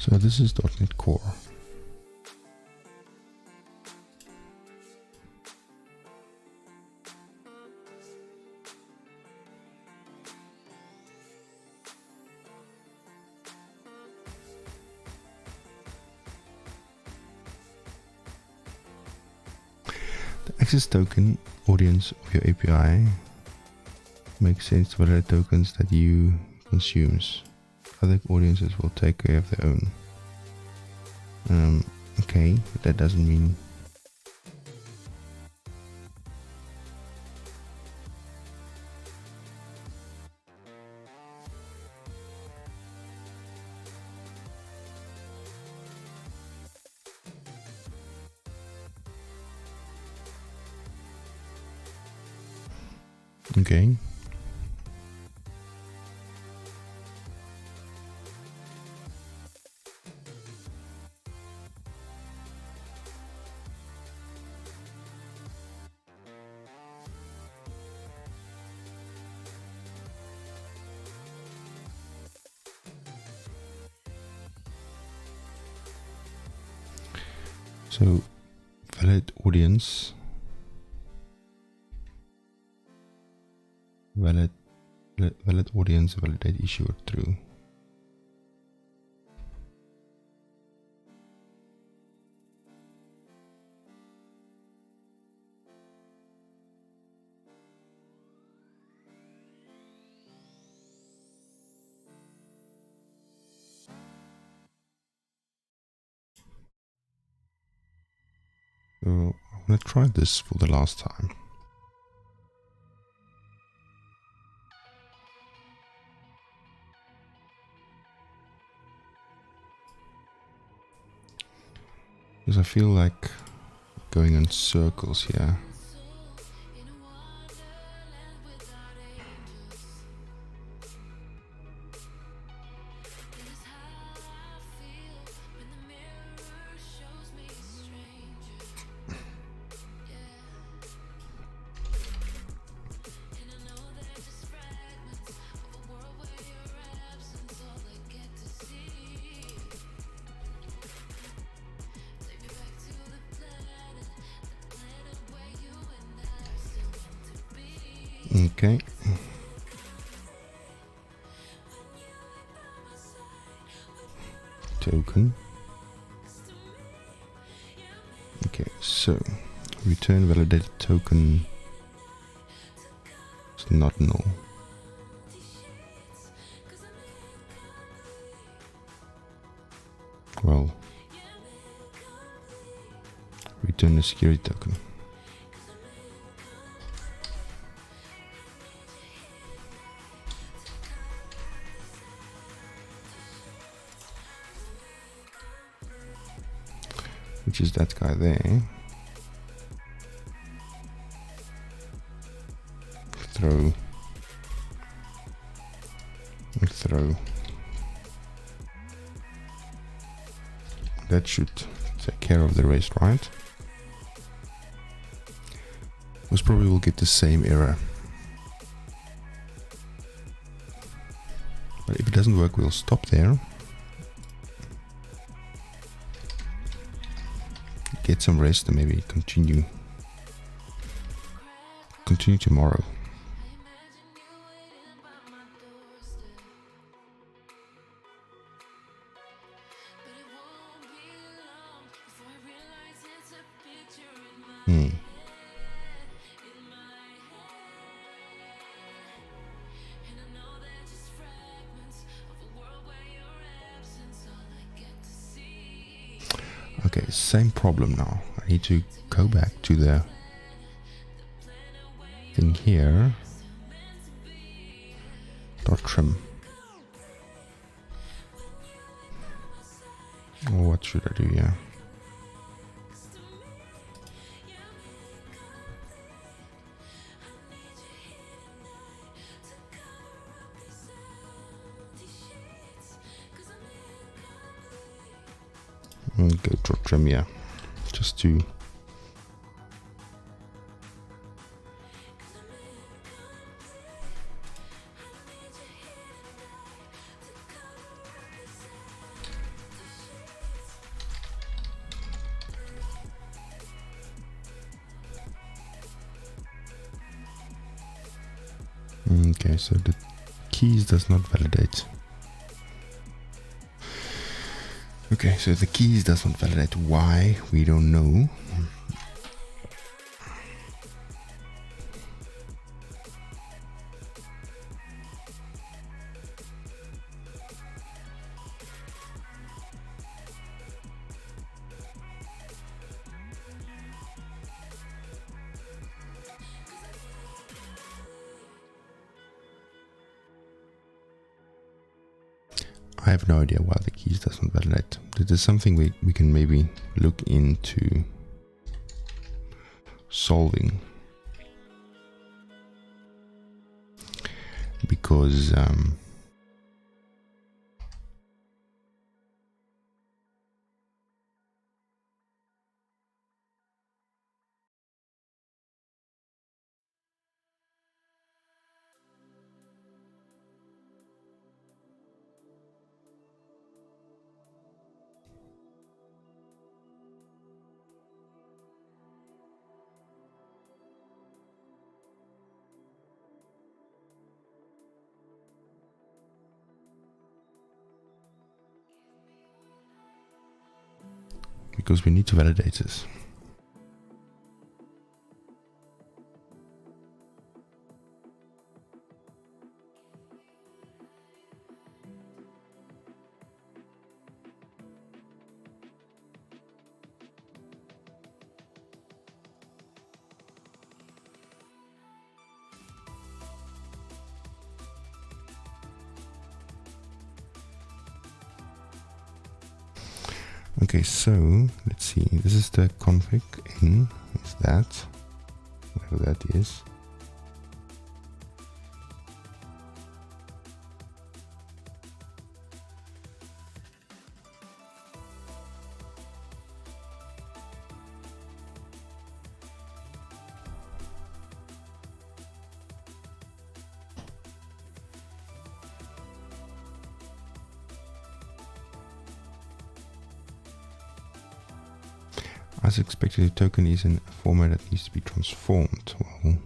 So this is .NET Core. The access token audience of your API makes sense to validate tokens that you consumes. Other audiences will take care of their own. Okay, but that doesn't mean okay. So valid audience, valid audience, validate issuer true. So I'm gonna try this for the last time. Because I feel like going in circles here. Okay. Token. Okay, so return validated token is not null. Well, return a security token. Which is that guy there. Throw. That should take care of the rest, right? Most probably will get the same error. But if it doesn't work, we'll stop there. Get some rest and maybe continue tomorrow. Okay, same problem now. I need to go back to the thing here. .trim. What should I do here? Go to trim here, just to Okay, so the keys does not validate. Okay, so the keys does not validate. Why? We don't know. I have no idea why the keys doesn't validate. This is something we can maybe look into solving, because we need to validate this. Okay, so let's see. This is the config in, is that, whatever that is. As expected, the token is in a format that needs to be transformed. Well,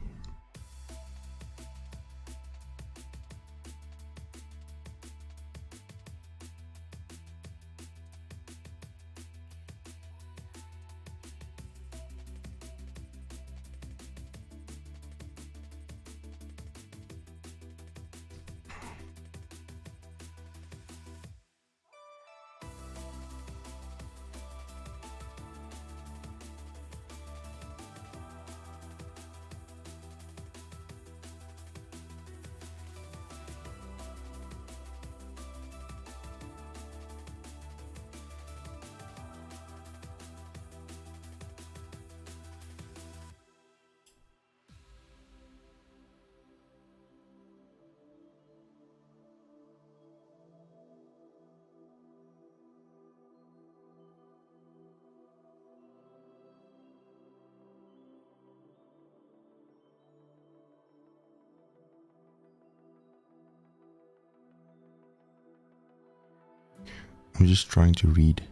I'm just trying to read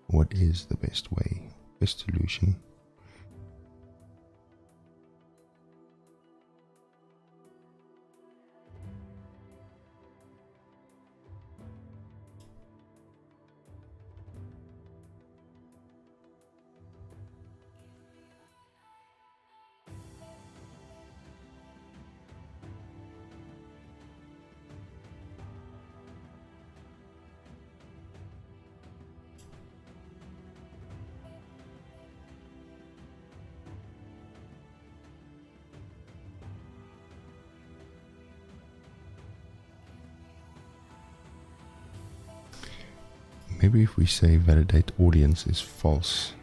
what is the best way, best solution. Maybe if we say validate audience is false,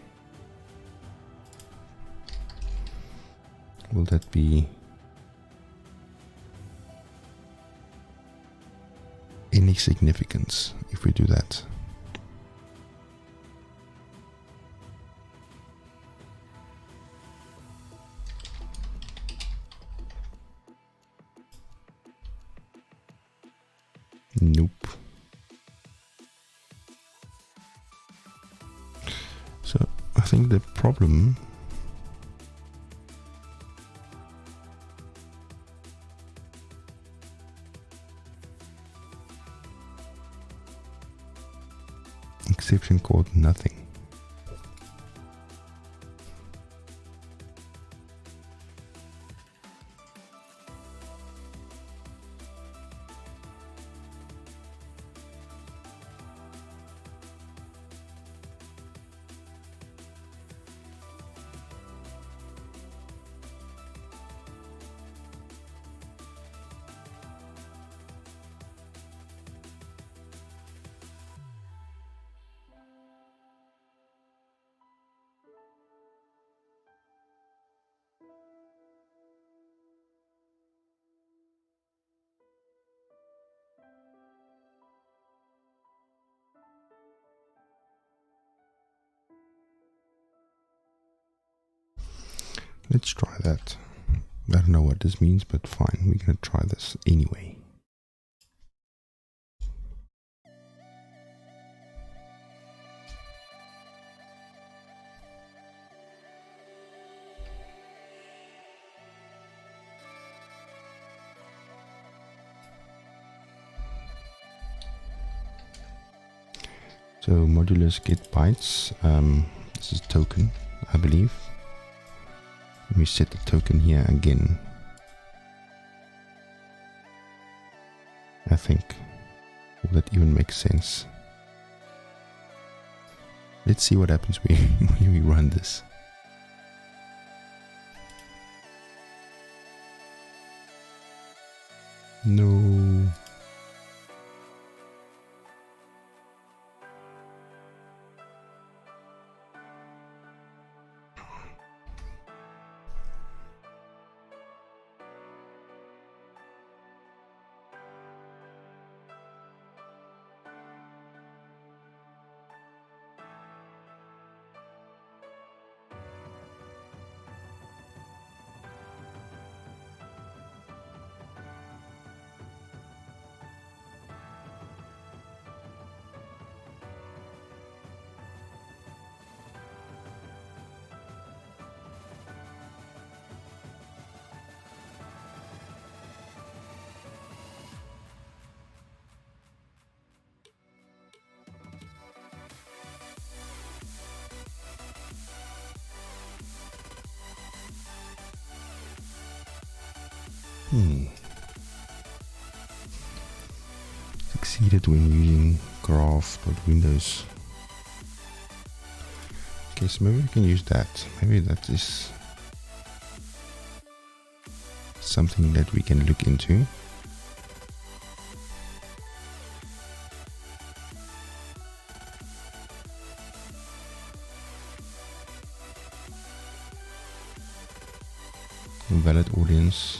will that be any significance if we do that? Nope. So I think the problem exception called nothing. Let's try that. I don't know what this means, but fine, we're gonna try this anyway. So modulus get bytes. This is token, I believe. Let me set the token here again. I think. Will that even make sense? Let's see what happens when we run this. No. Succeeded when using graph.windows. Okay, so maybe we can use that. Maybe that is something that we can look into. Valid audience.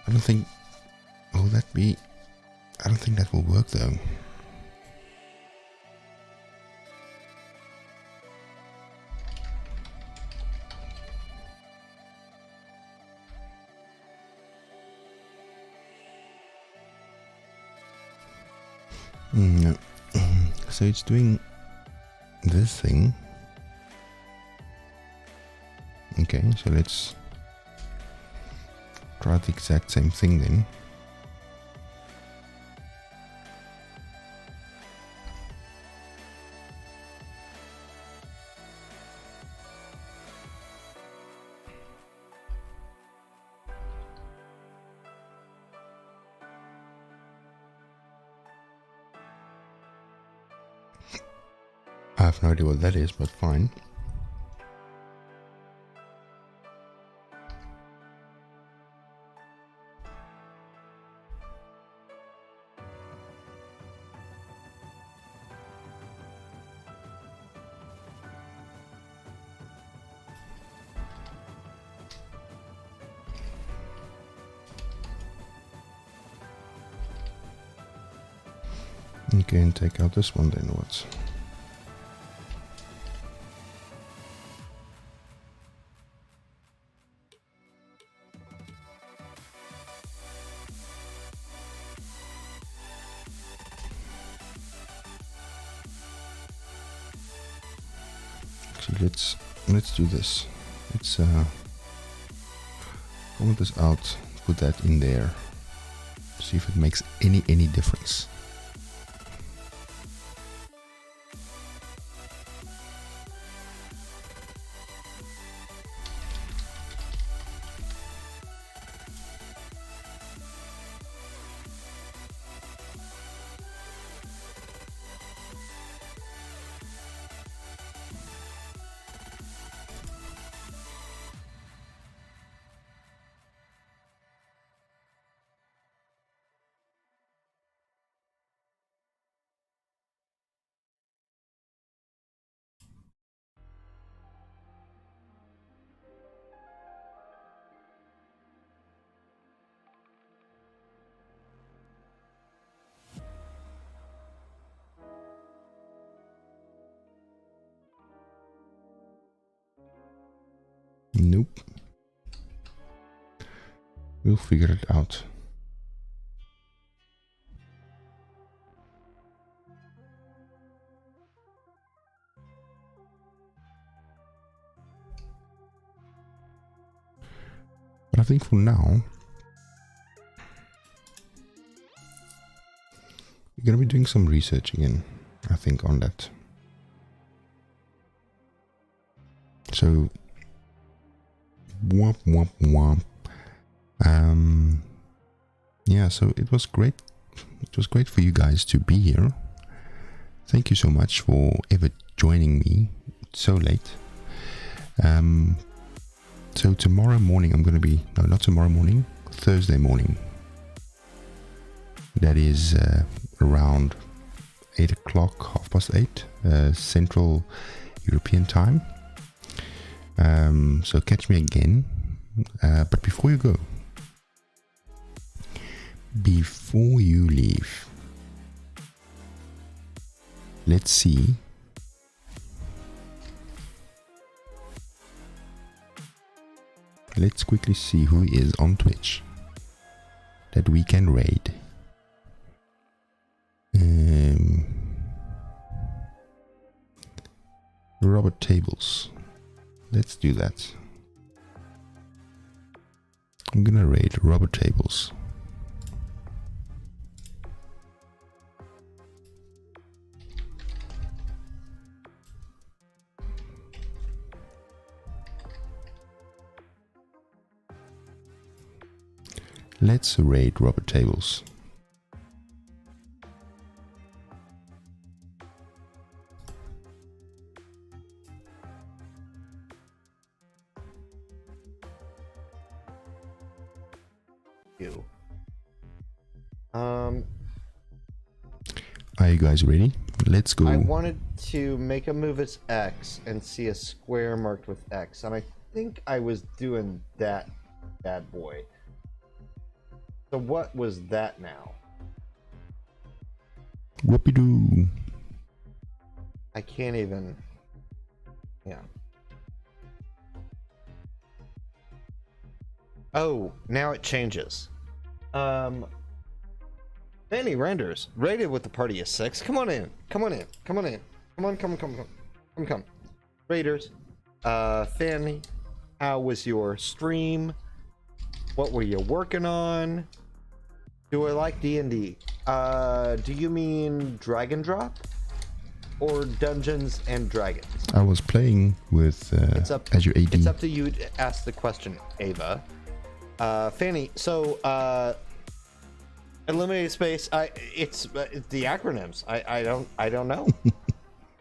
I don't think, will that be, I don't think that will work though. No. So it's doing this thing. Okay, so let's try the exact same thing then. I have no idea what that is, but fine. Okay, and take out this one then, what? Actually, let's do this. Let's comment this out put that in there. See if it makes any difference. Nope. We'll figure it out. But I think for now, we're gonna be doing some research again, I think, on that. So womp womp womp. Yeah, so it was great. It was great for you guys to be here. Thank you so much for ever joining me so late. So tomorrow morning I'm going to be, no, not tomorrow morning, Thursday morning. That is around 8 o'clock, 8:30 Central European time. So catch me again. But before you go, before you leave, let's see. Let's quickly see who is on Twitch that we can raid. Robert Tables. Let's do that. I'm gonna raid Robert Tables. Let's raid Robert Tables. Are you guys ready? Let's go. I wanted to make a move as X and see a square marked with X, and I think I was doing that bad boy. So what was that now? Whoopie-doo. I can't even... Yeah. Oh, now it changes. Fanny Renders, rated with the party of 6. Come on in. Come on in. Come on in. Come. Raiders. Fanny, how was your stream? What were you working on? Do I like D&D? Do you mean Dragon Drop? Or Dungeons and Dragons? I was playing with Azure AD. It's up to you to ask the question, Ava. Fanny, so Eliminated Space. It's the acronyms. I don't know.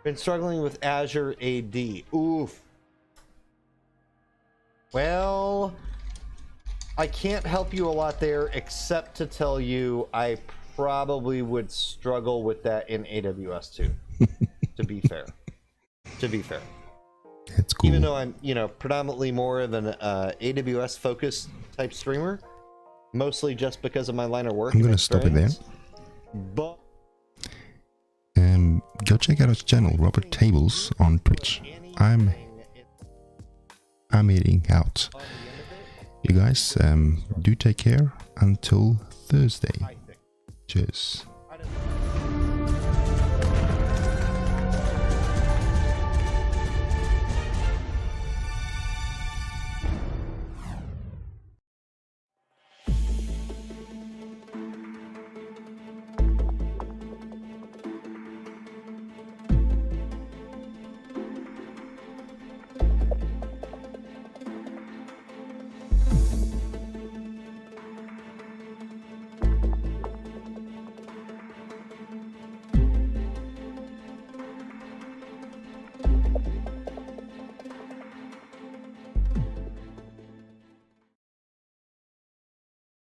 Been struggling with Azure AD. Oof. Well, I can't help you a lot there, except to tell you I probably would struggle with that in AWS too. To be fair. That's cool. Even though I'm, predominantly more of an AWS focused type streamer, mostly just because of my line of work. I'm gonna stop it there. But go check out his channel, Robert Tables, on Twitch. I'm heading out. You guys, do take care until Thursday. Cheers.